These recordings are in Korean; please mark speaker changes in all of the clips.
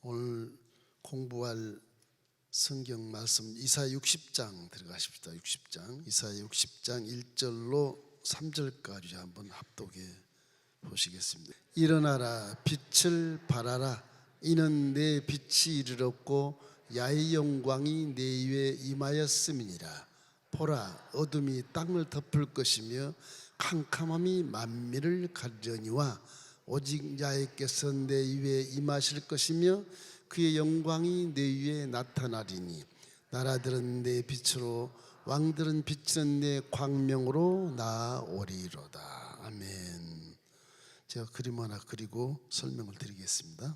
Speaker 1: 오늘 공부할 성경 말씀 이사야 60장 들어가십시다. 60장 이사야 60장 1절로 3절까지 한번 합독해 보시겠습니다. 일어나라 빛을 발하라. 이는 내 빛이 이르렀고 야의 영광이 내 위에 임하였음이니라. 보라, 어둠이 땅을 덮을 것이며 캄캄함이 만민을 가리려니와 오직 야훼께서 내 위에 임하실 것이며 그의 영광이 내 위에 나타나리니 나라들은 내 빛으로 왕들은 비치는 내 광명으로 나아오리로다. 아멘. 제가 그림 하나 그리고 설명을 드리겠습니다.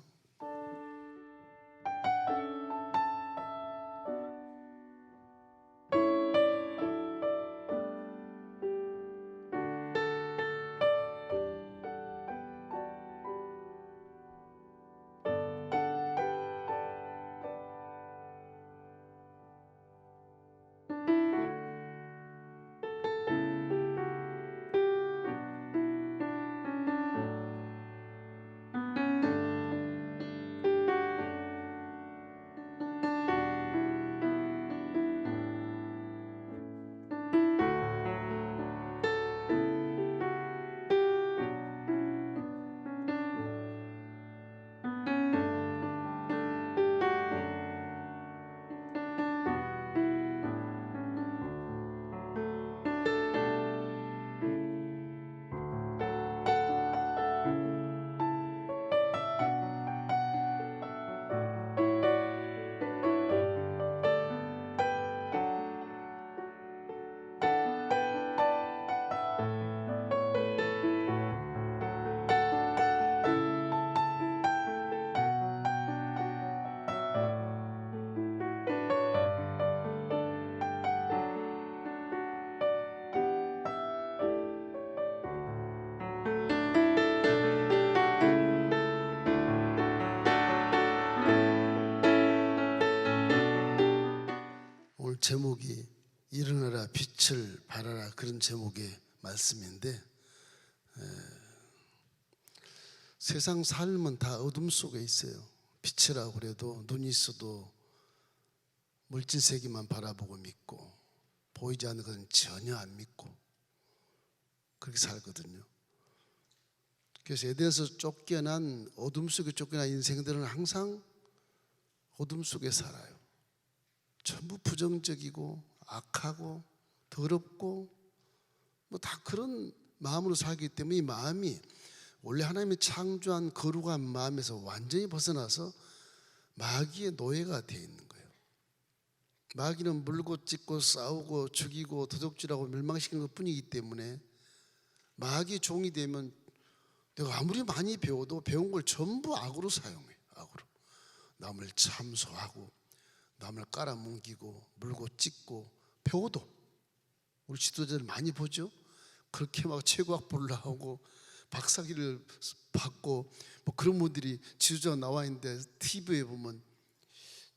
Speaker 1: 오늘 제목이 일어나라 빛을 발하라, 그런 제목의 말씀인데, 세상 삶은 다 어둠 속에 있어요. 빛이라고 그래도 눈이 있어도 물질 세계만 바라보고 믿고 보이지 않는 것은 전혀 안 믿고 그렇게 살거든요. 그래서 에덴에서 쫓겨난, 어둠 속에 쫓겨난 인생들은 항상 어둠 속에 살아요. 전부 부정적이고 악하고 더럽고 뭐 다 그런 마음으로 살기 때문에 이 마음이 원래 하나님이 창조한 거룩한 마음에서 완전히 벗어나서 마귀의 노예가 되어 있는 거예요. 마귀는 물고 찢고 싸우고 죽이고 도둑질하고 멸망시키는 것뿐이기 때문에 마귀의 종이 되면 내가 아무리 많이 배워도 배운 걸 전부 악으로 사용해. 악으로 남을 참소하고 남을 깔아뭉기고 물고 찢고, 배워도 우리 지도자들 많이 보죠. 그렇게 막 최고학벌을 나오고 박사기를 받고 뭐 그런 분들이 지도자가 나와 있는데 TV에 보면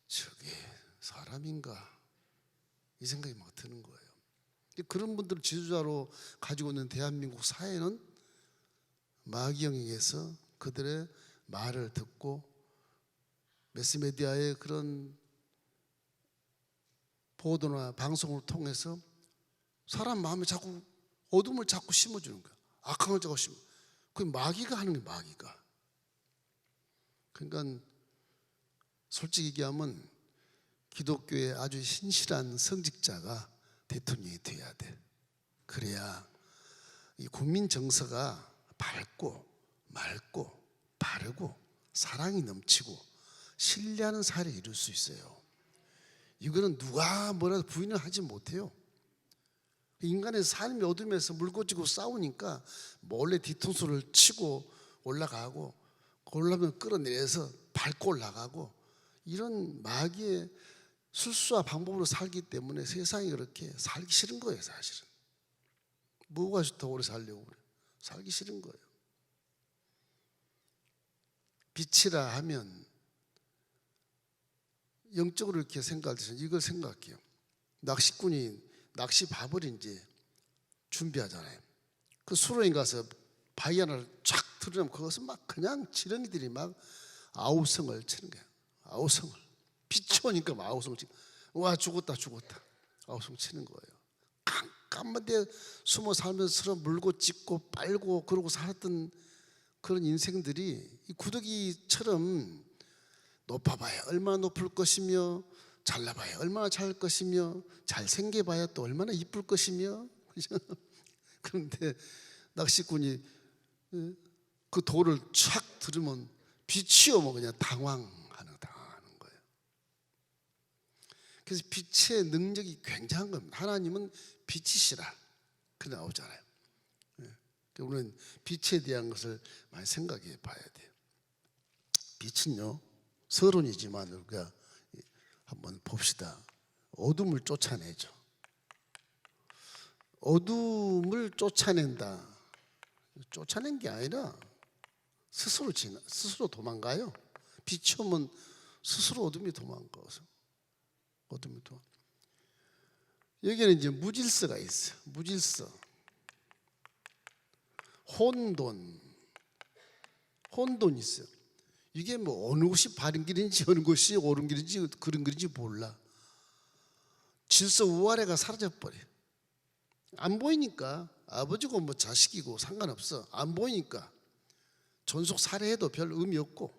Speaker 1: 저게 사람인가 이 생각이 막 드는 거예요. 그런 분들을 지도자로 가지고 있는 대한민국 사회는 마귀 영역에서 그들의 말을 듣고 매스미디어의 그런 보도나 방송을 통해서 사람 마음에 자꾸 어둠을 자꾸 심어주는 거야. 악한 걸 자꾸 심어. 그게 마귀가 하는 거야, 마귀가. 그러니까 솔직히 얘기하면 기독교의 아주 신실한 성직자가 대통령이 돼야 돼. 그래야 이 국민 정서가 밝고 맑고 바르고 사랑이 넘치고 신뢰하는 사회를 이룰 수 있어요. 이거는 누가 뭐라도 부인을 하지 못해요. 인간의 삶이 어둠에서 물고지고 싸우니까 몰래 뒤통수를 치고 올라가고 올라가면 끌어내려서 밟고 올라가고, 이런 마귀의 술수와 방법으로 살기 때문에 세상이 그렇게 살기 싫은 거예요. 사실은 뭐가 좋다고 오래 살려고 그래. 살기 싫은 거예요. 빛이라 하면 영적으로 이렇게 생각할 때 이걸 생각해요. 낚시꾼이 낚시밥을 이제 준비하잖아요. 그 수로에 가서 바위 하나를 쫙 틀어놓으면 그것은 막 그냥 지렁이들이 막 아우성을 치는 거야. 아우성을. 빛이 오니까 아우성을 치고, 와 죽었다 아우성 치는 거예요. 깜깜한 데 숨어 살면서 서로 물고 찢고 빨고 그러고 살았던 그런 인생들이 이 구더기처럼 높아봐야 얼마나 높을 것이며, 잘나봐야 얼마나 잘할 것이며, 잘생겨봐야 또 얼마나 이쁠 것이며. 그런데 낚시꾼이 그 돌을 촥 들으면 빛이 오면 그냥 당황하는 거예요. 그래서 빛의 능력이 굉장한 겁니다. 하나님은 빛이시라 그 나오잖아요. 우리는 빛에 대한 것을 많이 생각해 봐야 돼요. 빛은요, 서론이지만 우리가 한번 봅시다. 어둠을 쫓아내죠. 어둠을 쫓아낸다. 쫓아낸 게 아니라 스스로 도망가요. 빛이 오면 스스로 어둠이 도망가서. 여기는 이제 무질서가 있어요. 무질서. 혼돈이 있어요. 이게 뭐 어느 것이 바른 길인지 어느 것이 옳은 길인지 그런 길인지 몰라. 질서 우아래가 사라져버려. 안 보이니까 아버지고 뭐 자식이고 상관없어. 안 보이니까 전속 살해해도 별 의미 없고,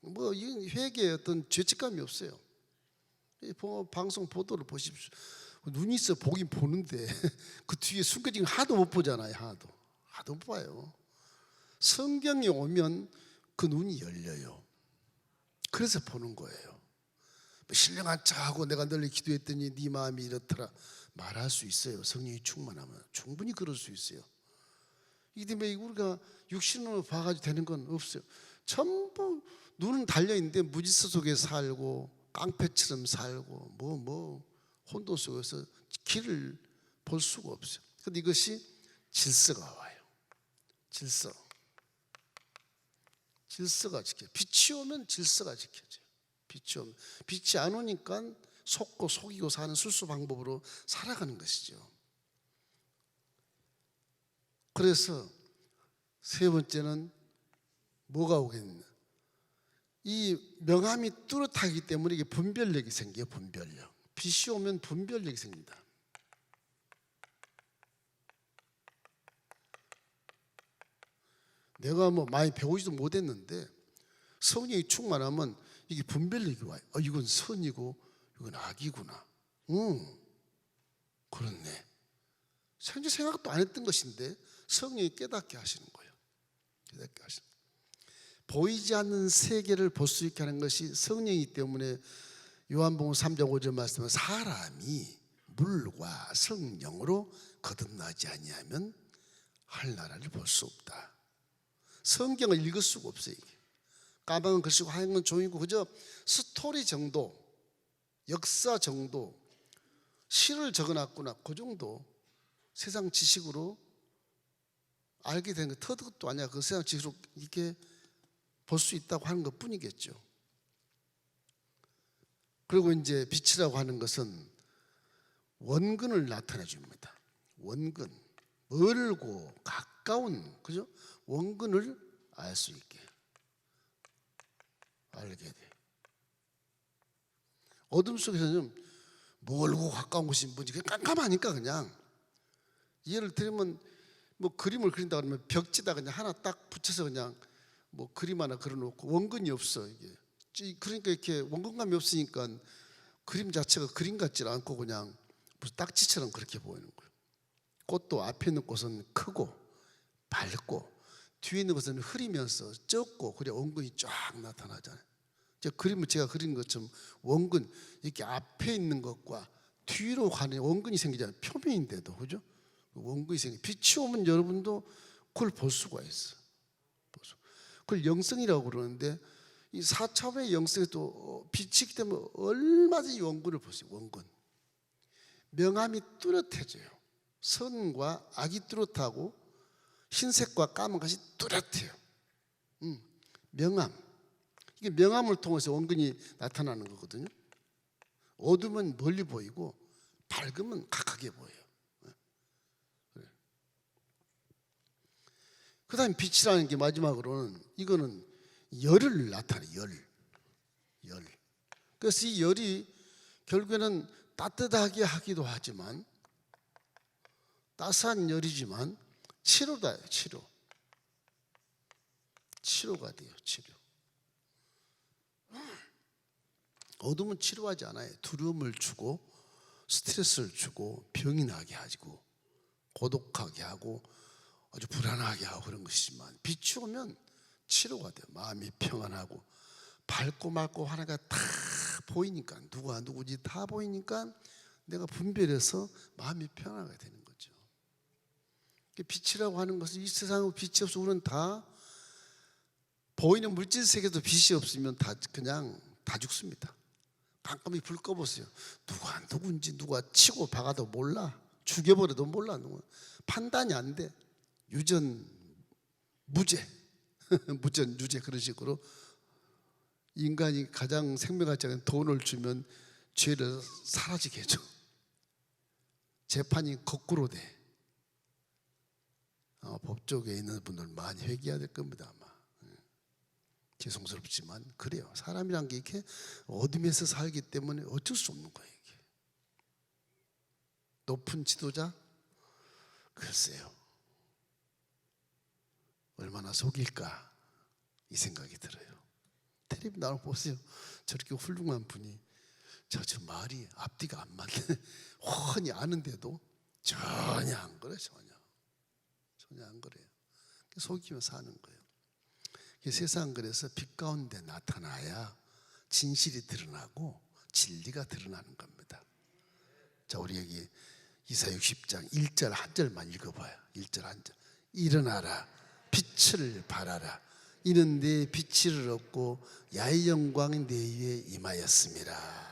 Speaker 1: 뭐 이 회개에 어떤 죄책감이 없어요. 방송 보도를 보십시오. 눈이 있어 보긴 보는데 그 뒤에 숨겨진 거 하나도 못 보잖아요. 하나도 못 봐요. 성경이 오면 그 눈이 열려요. 그래서 보는 거예요. 신령한 척하고 내가 널리 기도했더니 네 마음이 이렇더라 말할 수 있어요. 성령이 충만하면 충분히 그럴 수 있어요. 이 때문에 우리가 육신으로 봐가지고 되는 건 없어요. 전부 눈은 달려있는데 무질서 속에 살고 깡패처럼 살고 뭐 혼돈 속에서 길을 볼 수가 없어요. 그런데 이것이 질서가 와요. 질서가 지켜져요. 빛이 오면 질서가 지켜져요. 빛이 안 오니까 속고 속이고 사는 술수 방법으로 살아가는 것이죠. 그래서 세 번째는 뭐가 오겠느냐? 이 명암이 뚜렷하기 때문에 이게 분별력이 생겨요. 분별력. 빛이 오면 분별력이 생깁니다. 내가 뭐 많이 배우지도 못했는데 성령이 충만하면 이게 분별력이 와요. 이건 선이고 이건 악이구나. 그렇네. 전혀 생각도 안 했던 것인데 성령이 깨닫게 하시는 거예요. 보이지 않는 세계를 볼 수 있게 하는 것이 성령이기 때문에 요한복음 3장 5절 말씀은 사람이 물과 성령으로 거듭나지 아니하면 하늘나라를 볼 수 없다. 성경을 읽을 수가 없어요. 이게. 까방은 글씨고 하얀 건 종이고 그저 스토리 정도, 역사 정도, 시를 적어놨구나 그 정도 세상 지식으로 알게 되는 거 터득도 아니야. 그 세상 지식으로 이렇게 볼 수 있다고 하는 것 뿐이겠죠. 그리고 이제 빛이라고 하는 것은 원근을 나타내 줍니다. 원근, 멀고 가까운 그죠? 원근을 알 수 있게 알게 돼. 어둠 속에서는 멀고 가까운 곳이 뭐지? 깜깜하니까 그냥 예를 들면 뭐 그림을 그린다 그러면 벽지다 그냥 하나 딱 붙여서 그냥 뭐 그림 하나 그려놓고 원근이 없어 이게. 그러니까 이렇게 원근감이 없으니까 그림 자체가 그림 같지 않고 그냥 무슨 딱지처럼 그렇게 보이는 거예요. 꽃도 앞에 있는 꽃은 크고 밝고 뒤에 있는 것은 흐리면서 적고 그래 원근이 쫙 나타나잖아요. 그림을 제가 그린 것처럼 원근 이렇게 앞에 있는 것과 뒤로 가는 원근이 생기잖아요. 표면인데도 그죠? 원근이 생기. 빛이 오면 여러분도 그걸 볼 수가 있어. 그걸 영성이라고 그러는데 이 4차원의 영성에도 빛이 있기 때문에 얼마든지 원근을 볼 수 있어요. 원근. 명암이 뚜렷해져요. 선과 악이 뚜렷하고 흰색과 까만 것이 뚜렷해요. 명암. 이게 명암을 통해서 원근이 나타나는 거거든요. 어두면 멀리 보이고 밝으면 가깝게 보여요. 그 다음에 빛이라는 게 마지막으로는 이거는 열을 나타내요. 열. 그래서 이 열이 결국에는 따뜻하게 하기도 하지만, 따스한 열이지만 치료다요. 치료가 돼요. 치료. 어둠은 치료하지 않아요. 두려움을 주고 스트레스를 주고 병이 나게 하고 고독하게 하고 아주 불안하게 하고 그런 것이지만, 빛이 오면 치료가 돼요. 마음이 평안하고 밝고 맑고 하나가 다 보이니까, 누가 누구지 다 보이니까 내가 분별해서 마음이 평안하게 되는 거죠. 빛이라고 하는 것은, 이 세상에 빛이 없어 우리는 다 보이는 물질 세계도 빛이 없으면 그냥 다 죽습니다. 깜깜이 불 꺼보세요. 누가 누군지 누가 치고 박아도 몰라. 죽여버려도 몰라. 판단이 안 돼. 유전 무죄 무전 유죄. 그런 식으로 인간이 가장 생명가치 있는 돈을 주면 죄를 사라지게 해줘. 재판이 거꾸로 돼. 법조계에 있는 분들 많이 회개해야 될 겁니다. 아마. 죄송스럽지만 그래요. 사람이란 게 이렇게 어둠에서 살기 때문에 어쩔 수 없는 거예요. 이게. 높은 지도자? 글쎄요, 얼마나 속일까 이 생각이 들어요. 텔레비 나올 보세요. 저렇게 훌륭한 분이 저 말이 앞뒤가 안 맞네. 훤히 아는데도 전혀 안 그래. 전혀 안 그래요. 속이며 사는 거예요. 세상, 그래서 빛 가운데 나타나야 진실이 드러나고 진리가 드러나는 겁니다. 자, 우리 여기 이사야 60장 1절 한 절만 읽어봐요. 1절 한 절. 일어나라, 빛을 발하라. 이는 내 빛을 얻고 야의 영광이 내 위에 임하였습니다.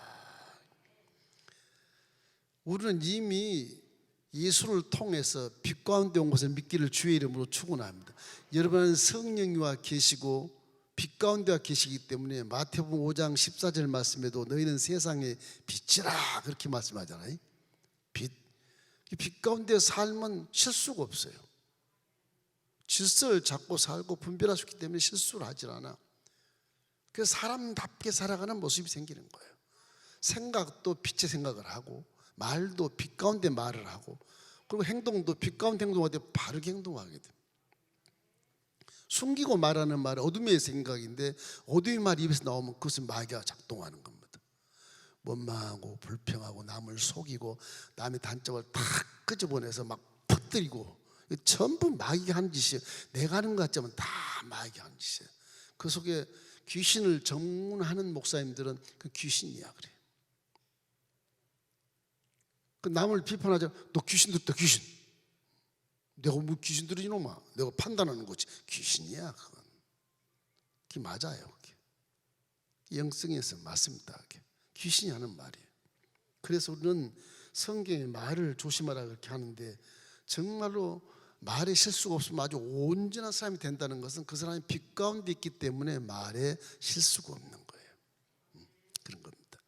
Speaker 1: 우리는 이미 예수를 통해서 빛 가운데 온 것을 믿기를 주의 이름으로 축원합니다. 여러분은 성령이와 계시고 빛 가운데와 계시기 때문에 마태복음 5장 14절 말씀에도 너희는 세상의 빛이라 그렇게 말씀하잖아요. 빛 가운데 살면 실수가 없어요. 질서를 잡고 살고 분별할 수 있기 때문에 실수를 하질 않아. 그래서 사람답게 살아가는 모습이 생기는 거예요. 생각도 빛의 생각을 하고, 말도 빛 가운데 말을 하고, 그리고 행동도 빛 가운데 행동할 때 바르게 행동하게 돼. 숨기고 말하는 말은 어둠의 생각인데, 어둠의 말이 입에서 나오면 그것은 마귀가 작동하는 겁니다. 원망하고 불평하고 남을 속이고 남의 단점을 다 끄집어내서 막 퍼뜨리고, 전부 마귀가 하는 짓이에요. 내가 하는 것 같지만 다 마귀가 하는 짓이에요. 그 속에 귀신을 전문하는 목사님들은 그 귀신이야 그래. 그 남을 비판하자. 너 귀신 들었다, 귀신. 내가 뭐 귀신 들으니 놈아. 내가 판단하는 거지. 귀신이야 그건. 그게 맞아요. 그게. 영성에서 맞습니다. 그게. 귀신이 하는 말이에요. 그래서 우리는 성경의 말을 조심하라 그렇게 하는데, 정말로 말에 실수가 없으면 아주 온전한 사람이 된다는 것은 그 사람이 빛 가운데 있기 때문에 말에 실수가 없는 거예요. 그런 겁니다.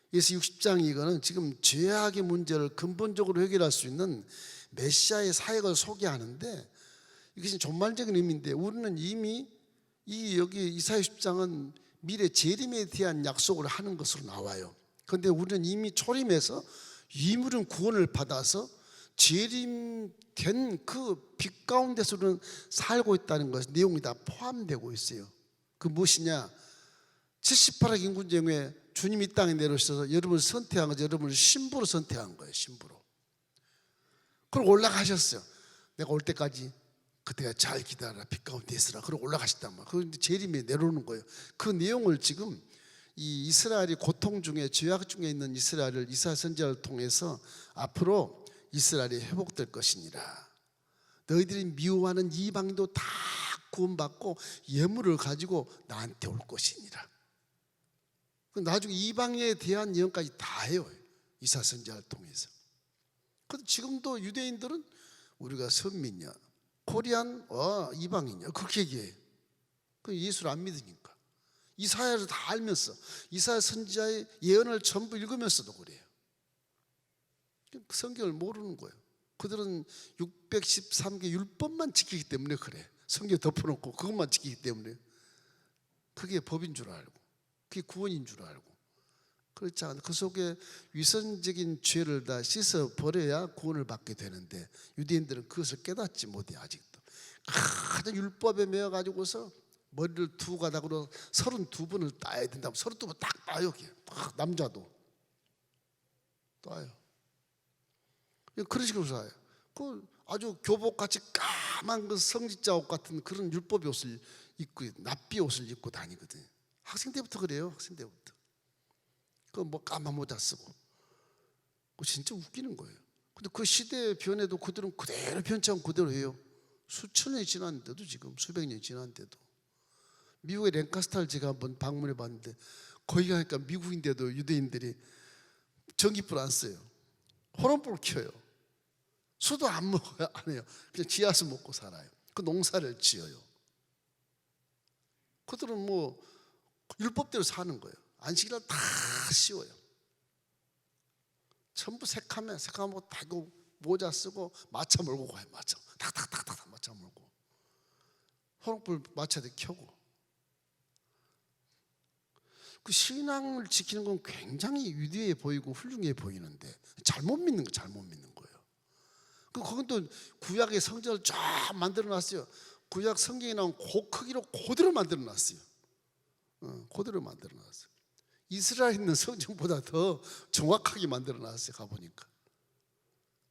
Speaker 1: 그래서 60장 이거는 지금 죄악의 문제를 근본적으로 해결할 수 있는 메시아의 사역을 소개하는데, 이것이 전반적인 의미인데, 우리는 이미 여기 이사야 60장은 미래 재림에 대한 약속을 하는 것으로 나와요. 그런데 우리는 이미 초림해서 이물은 구원을 받아서 재림된 그 빛 가운데서 우리는 살고 있다는 것, 내용이 다 포함되고 있어요. 그 무엇이냐? 78억 인군정에 주님이 이 땅에 내려오셔서 여러분을 선택한 거죠. 여러분을 신부로 선택한 거예요. 신부로. 그리고 올라가셨어요. 내가 올 때까지 그때가 잘 기다려라, 빛 가운데 있으라. 그러고 올라가셨단 말이에요. 그 재림에 내려오는 거예요. 그 내용을 지금 이 이스라엘이 고통 중에, 죄악 중에 있는 이스라엘을 이사야 선지자를 통해서 앞으로 이스라엘이 회복될 것이니라. 너희들이 미워하는 이방인도 다 구원받고 예물을 가지고 나한테 올 것이니라. 나중에 이방에 대한 예언까지 다 해요. 이사야 선지자를 통해서. 근데 지금도 유대인들은 우리가 선민이야, 코리안, 이방인이야 그렇게 얘기해. 그 예수를 안 믿으니까. 이사야를 다 알면서, 이사야 선지자의 예언을 전부 읽으면서도 그래요. 성경을 모르는 거예요. 그들은 613개 율법만 지키기 때문에 그래. 성경 덮어놓고 그것만 지키기 때문에 그게 법인 줄 알고, 그게 구원인 줄 알고, 그렇지 않아요. 그 속에 위선적인 죄를 다 씻어 버려야 구원을 받게 되는데 유대인들은 그것을 깨닫지 못해 아직도. 가장 율법에 매여 가지고서 머리를 두 가닥으로 32번을 따야 된다면 32번 딱 따요. 딱 남자도 따요. 그런 식으로 살아요. 그 아주 교복같이 까만 그 성직자 옷 같은 그런 율법의 옷을 입고 납비 옷을 입고 다니거든요. 학생 때부터 그래요. 학생 때부터. 그 뭐 까만 모자 쓰고. 그 진짜 웃기는 거예요. 근데 그 시대의 변해도 그들은 그대로 변치 않고 그대로 해요. 수천 년이 지났는데도 지금 수백 년이 지났는데도. 미국의 랭카스타를 제가 한번 방문해 봤는데 거기 가니까 미국인데도 유대인들이 전기불 안 써요. 호롱불 켜요. 수도 안 먹어요. 안 해요. 그냥 지하수 먹고 살아요. 그 농사를 지어요. 그들은 뭐 율법대로 사는 거예요. 안식일날 다 씌워요. 전부 새카매고 다 모자 쓰고 마차 몰고 가요. 마차 탁탁탁탁 마차 몰고 호롱불 마차들 켜고. 그 신앙을 지키는 건 굉장히 위대해 보이고 훌륭해 보이는데 잘못 믿는 거예요. 그건 또 구약의 성전을 쫙 만들어 놨어요. 구약 성경에 나온 그 크기로 그대로 만들어 놨어요. 그대로 만들어 놨어요. 이스라엘에 있는 성전보다 더 정확하게 만들어 놨어요. 가보니까.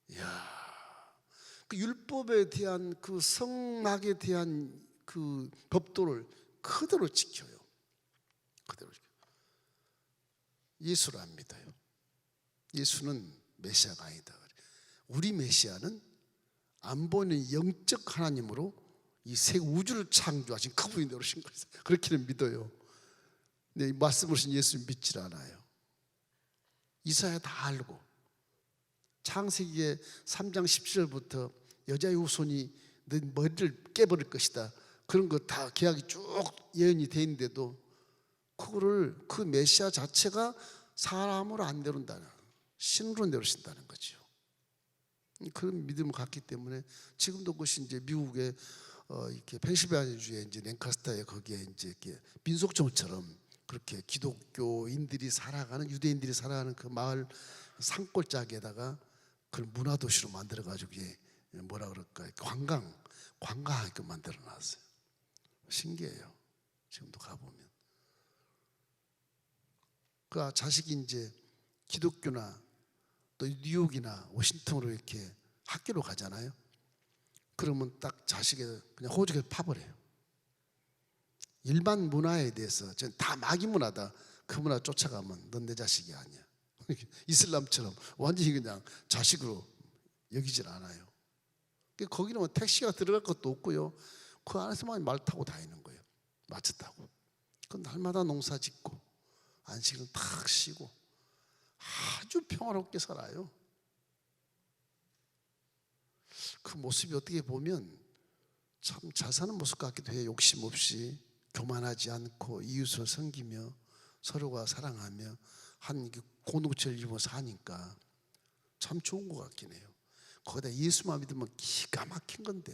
Speaker 1: 이야, 그 율법에 대한 그 성막에 대한 그 법도를 그대로 지켜요. 그대로 지켜요. 예수를 안 믿어요. 예수는 메시아가 아니다. 우리 메시아는 안 보이는 영적 하나님으로 이 새 우주를 창조하신 그분이 내려오신 거예요. 그렇게는 믿어요. 근데 이 말씀을 하신 예수는 믿질 않아요. 이사야 다 알고 창세기의 3장 17절부터 여자의 후손이 너 머리를 깨버릴 것이다. 그런 거 다 계약이 쭉 예언이 돼 있는데도 그거를 그 메시아 자체가 사람으로 안 내려온다는, 신으로 내려오신다는 거죠. 그런 믿음을 갖기 때문에 지금도 그것이 이제 미국의 이렇게 펜실베니아주의 이제 랭카스타에 거기에 이제 이렇게 민속촌처럼 그렇게 기독교인들이 살아가는, 유대인들이 살아가는 그 마을 산골짜기에다가 그걸 문화도시로 만들어 가지고 뭐라 그럴까, 관광하게 만들어 놨어요. 신기해요. 지금도 가보면. 그 자식이 이제 기독교나 또 뉴욕이나 워싱턴으로 이렇게 학교로 가잖아요. 그러면 딱 자식의 그냥 호적을 파버려요. 일반 문화에 대해서 저는 다 마귀 문화다. 그 문화 쫓아가면 넌 내 자식이 아니야. 이슬람처럼 완전히 그냥 자식으로 여기질 않아요. 거기는 뭐 택시가 들어갈 것도 없고요. 그 안에서만 말 타고 다니는 거예요. 마차 타고. 그 날마다 농사 짓고 안식을 탁 쉬고 아주 평화롭게 살아요. 그 모습이 어떻게 보면 참 잘 사는 모습 같기도 해요. 욕심 없이 교만하지 않고 이웃을 섬기며 서로가 사랑하며 한 공동체를 이루어 사니까 참 좋은 것 같긴 해요. 거기다 예수만 믿으면 기가 막힌 건데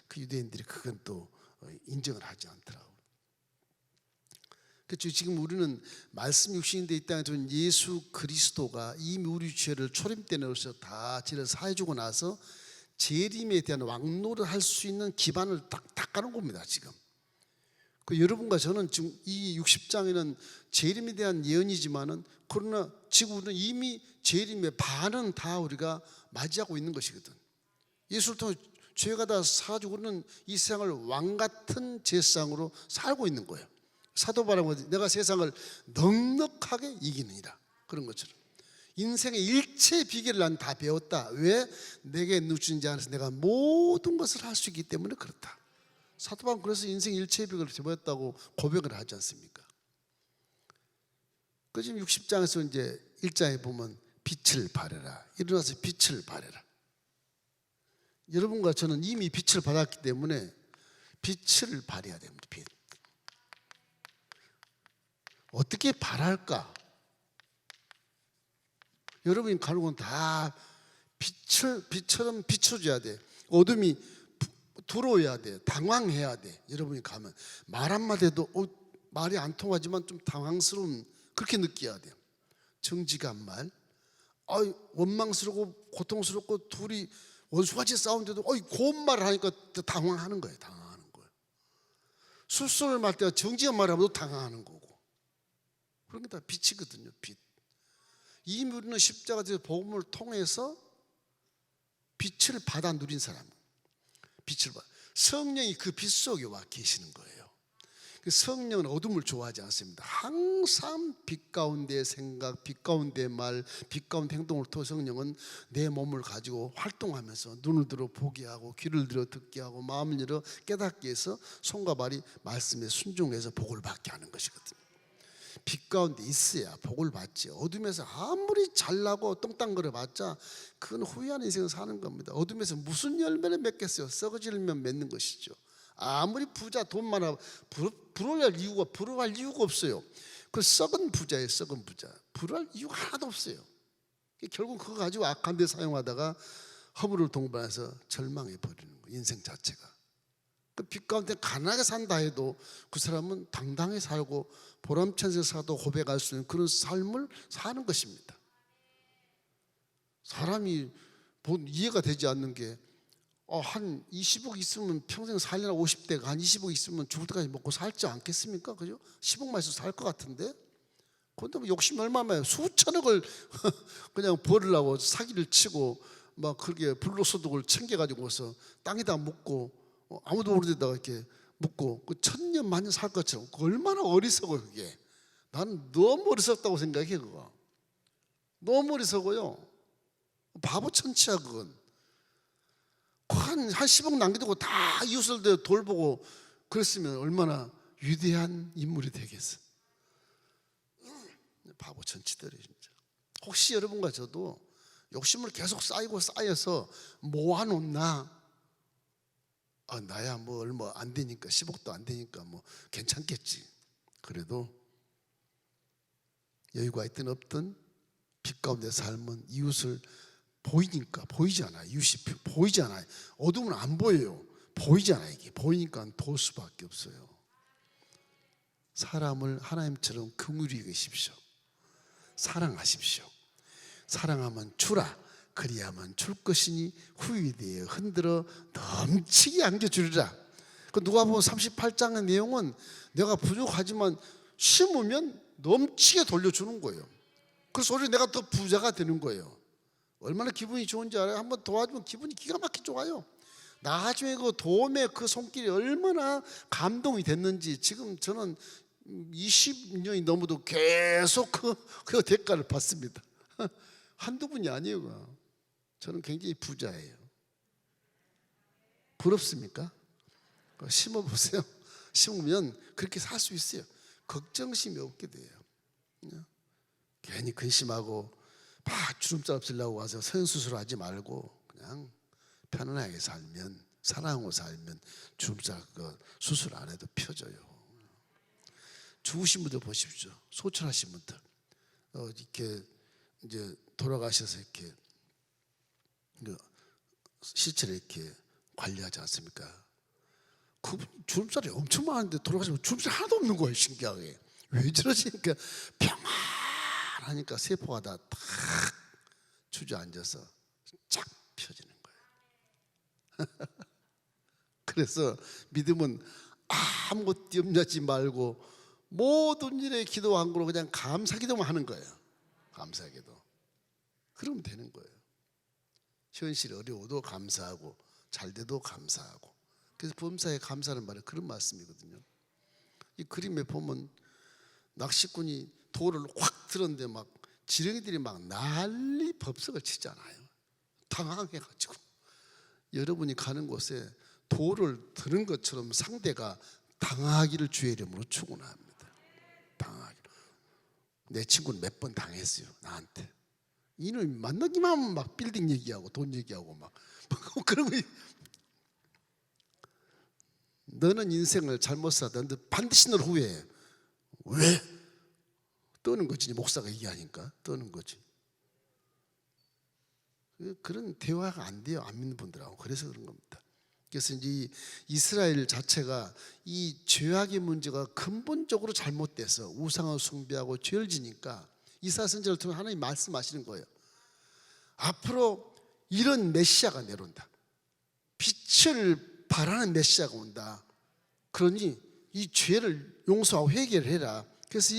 Speaker 1: 그 유대인들이 그건 또 인정을 하지 않더라고요. 그렇죠. 지금 우리는 말씀 육신이 돼 있다는 전 예수 그리스도가 이미 우리 죄를 초림 때 내어서 다 죄를 사해주고 나서 재림에 대한 왕노를 할 수 있는 기반을 딱 닦아놓은 겁니다. 지금 그 여러분과 저는 지금 이 60장에는 재림에 대한 예언이지만은 그러나 지금 우리는 이미 재림의 반은 다 우리가 맞이하고 있는 것이거든. 예수를 통해 죄가 다 사주고 우리는 이 세상을 왕 같은 제사장으로 살고 있는 거예요. 사도 바울은 내가 세상을 넉넉하게 이기느니라, 그런 것처럼 인생의 일체 비결을 난 다 배웠다. 왜? 내게 누추는 자 안에서 내가 모든 것을 할 수 있기 때문에 그렇다. 사도 바울은 그래서 인생 일체 비결을 배웠다고 고백을 하지 않습니까? 그 지금 60장에서 이제 1장에 보면 빛을 발해라, 일어나서 빛을 발해라. 여러분과 저는 이미 빛을 받았기 때문에 빛을 발해야 됩니다. 빛. 어떻게 발할까? 여러분이 가는 건 다 빛처럼 비춰줘야 돼. 어둠이 들어와야 돼. 당황해야 돼. 여러분이 가면 말 한마디 해도 말이 안 통하지만 좀 당황스러운 그렇게 느껴야 돼요. 정직한 말, 원망스럽고 고통스럽고 둘이 원수같이 싸우는데도 고운 말을 하니까 당황하는 거예요. 당황하는 거예요. 술수를 말 때가 정직한 말을 하면 당황하는 거고. 그런 게 다 빛이거든요. 빛. 이 우리는 십자가에서 복음을 통해서 빛을 받아 누린 사람, 빛을 받아. 성령이 그 빛 속에 와 계시는 거예요. 성령은 어둠을 좋아하지 않습니다. 항상 빛 가운데 생각, 빛 가운데 말, 빛 가운데 행동을 통해 성령은 내 몸을 가지고 활동하면서 눈을 들어 보게 하고 귀를 들어 듣게 하고 마음을 열어 깨닫게 해서 손과 발이 말씀에 순종해서 복을 받게 하는 것이거든요. 빛 가운데 있어야 복을 받지. 어둠에서 아무리 잘나고 똥땅거려 봤자 그건 후회하는 인생을 사는 겁니다. 어둠에서 무슨 열매를 맺겠어요? 썩어지면 맺는 것이죠. 아무리 부자 돈 많아 부러워할 이유가 없어요. 그 썩은 부자예요. 썩은 부자. 부러워할 이유가 하나도 없어요. 결국 그거 가지고 악한 데 사용하다가 허물을 동반해서 절망해 버리는 거예요. 인생 자체가. 그 빛 가운데 가난하게 산다 해도 그 사람은 당당히 살고 보람찬 생사도 고백할 수 있는 그런 삶을 사는 것입니다. 사람이 이해가 되지 않는 게 한 20억 있으면 평생 살려나 50대가 한 20억 있으면 죽을 때까지 먹고 살지 않겠습니까? 그죠? 10억만 있어도 살 것 같은데? 그런데 뭐 욕심이 얼마나 수천억을 그냥 벌으려고 사기를 치고 막 그렇게 불로소득을 챙겨가지고서 땅에다 묻고 아무도 모르는 데다가 이렇게 묻고 그 천년 만년 살 것처럼 얼마나 어리석어요 그게. 나는 너무 어리석다고 생각해 그거. 너무 어리석어요. 바보 천치야 그건. 한 10억 남겨두고 다 이웃을 돌보고 그랬으면 얼마나 위대한 인물이 되겠어. 바보 천치들이 진짜. 혹시 여러분과 저도 욕심을 계속 쌓여서 모아놓나? 나야 뭐 얼마 안 되니까 10억도 안 되니까 뭐 괜찮겠지. 그래도 여유가 있든 없든 빛 가운데 삶은 이웃을 보이니까 보이지 않아요. 이웃이 보이지 않아요. 어둠은 안 보여요. 보이지 않아요. 이게 보이니까 도울 수밖에 없어요. 사람을 하나님처럼 긍휼히 여기십시오. 사랑하십시오. 사랑하면 주라. 그리하면 줄 것이니 후히 대해 흔들어 넘치게 안겨주리라. 그 누가복음 38장의 내용은 내가 부족하지만 심으면 넘치게 돌려주는 거예요. 그래서 오히려 내가 더 부자가 되는 거예요. 얼마나 기분이 좋은지 알아요? 한번 도와주면 기분이 기가 막히게 좋아요. 나중에 그 도움의 그 손길이 얼마나 감동이 됐는지 지금 저는 20년이 넘어도 계속 그 대가를 받습니다. 한두 분이 아니에요. 저는 굉장히 부자예요. 부럽습니까? 심어보세요. 심으면 그렇게 살 수 있어요. 걱정심이 없게 돼요. 괜히 근심하고 막 주름살 없애려고 와서 선수술 하지 말고 그냥 편안하게 살면, 사랑하고 살면 주름살 수술 안 해도 펴져요. 죽으신 분들 보십시오. 소천하신 분들 이렇게 이제 돌아가셔서 이렇게 시체를 이렇게 관리하지 않습니까? 그분 주름살이 엄청 많은데 돌아가시면 주름살 하나도 없는 거예요. 신기하게. 왜 저러시니까 평안하니까 세포가 다 탁 주저앉아서 쫙 펴지는 거예요. 그래서 믿음은 아무것도 염려하지 말고 모든 일에 기도 안 그러고 그냥 감사기도만 하는 거예요. 감사기도. 그러면 되는 거예요. 현실이 어려워도 감사하고 잘 돼도 감사하고. 그래서 범사에 감사하는 말은 그런 말씀이거든요. 이 그림에 보면 낚시꾼이 돌을 확 들었는데 막 지렁이들이 막 난리 법석을 치잖아요. 당황해가지고. 여러분이 가는 곳에 돌을 드는 것처럼 상대가 당하기를 주의 이름으로 축원합니다. 당하기를. 내 친구는 몇 번 당했어요. 나한테. 이놈이 만나기만 하면 막 빌딩 얘기하고 돈 얘기하고 막 그런 거. 너는 인생을 잘못 살았는데 반드시 널 후회해. 왜? 떠는 거지. 목사가 얘기하니까 떠는 거지. 그런 대화가 안 돼요. 안 믿는 분들하고. 그래서 그런 겁니다. 그래서 이제 이 이스라엘 자체가 이 죄악의 문제가 근본적으로 잘못돼서 우상을 숭배하고 죄를 지니까 이사야 선지자를 통해 하나님 말씀하시는 거예요. 앞으로 이런 메시아가 내려온다. 빛을 발하는 메시아가 온다. 그러니 이 죄를 용서하고 회개를 해라. 그래서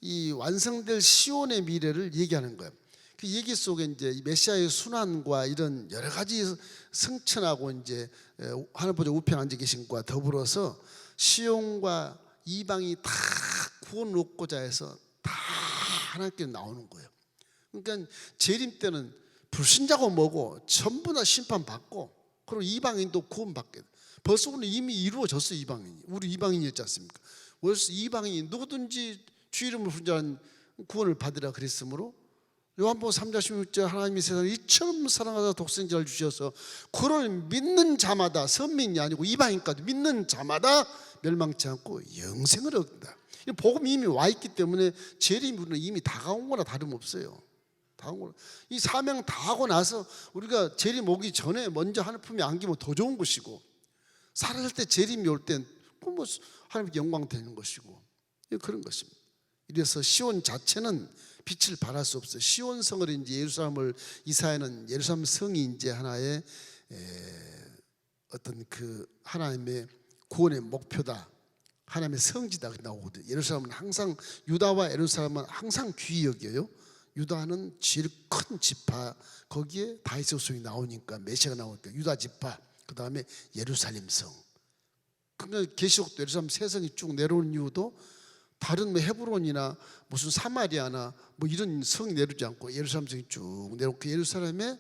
Speaker 1: 이 완성될 시온의 미래를 얘기하는 거예요. 그 얘기 속에 이제 이 메시아의 순환과 이런 여러 가지 승천하고 이제 하늘 보좌 우편에 앉아 계신 것과 더불어서 시온과 이방이 다 구원을 얻고자 해서 다 하나님께 나오는 거예요. 그러니까 재림 때는 불신자고 뭐고 전부 다 심판받고, 그리고 이방인도 구원받게 돼. 벌써 오늘 이미 이루어졌어요. 이방인이, 우리 이방인이었지 않습니까? 벌써 이방인이 누구든지 주 이름을 부르는 구원을 받으라 그랬으므로 요한복음 3장 16절 하나님이 세상을 이처럼 사랑하사 독생자를 주셔서 그를 믿는 자마다, 선민이 아니고 이방인까지 믿는 자마다 멸망치 않고 영생을 얻는다. 복음이 이미 와 있기 때문에 재림은 이미 다가온 거나 다름없어요. 이 사명 다 하고 나서 우리가 재림 오기 전에 먼저 하늘 품에 안기면 더 좋은 것이고, 살아갈 때 재림이 올 땐 뭐 하나님께 영광 되는 것이고, 그런 것입니다. 이래서 시온 자체는 빛을 발할 수 없어요. 시온 성을 이제 예루살렘을, 이사야는 예루살렘 성이 이제 하나의 어떤 그 하나님의 구원의 목표다, 하나님의 성지다 나오거든요. 예루살렘은 항상, 유다와 예루살렘은 항상 귀히 여겨요. 유다는 제일 큰 지파, 거기에 다윗의 후손이 나오니까, 메시아가 나오니까 유다 지파, 그 다음에 예루살렘 성. 그러니까 계시록도 예루살렘 세 성이 쭉 내려오는 이유도 다른 뭐 헤브론이나 무슨 사마리아나 뭐 이런 성이 내려오지 않고 예루살렘 성이 쭉 내려오고, 그 예루살렘에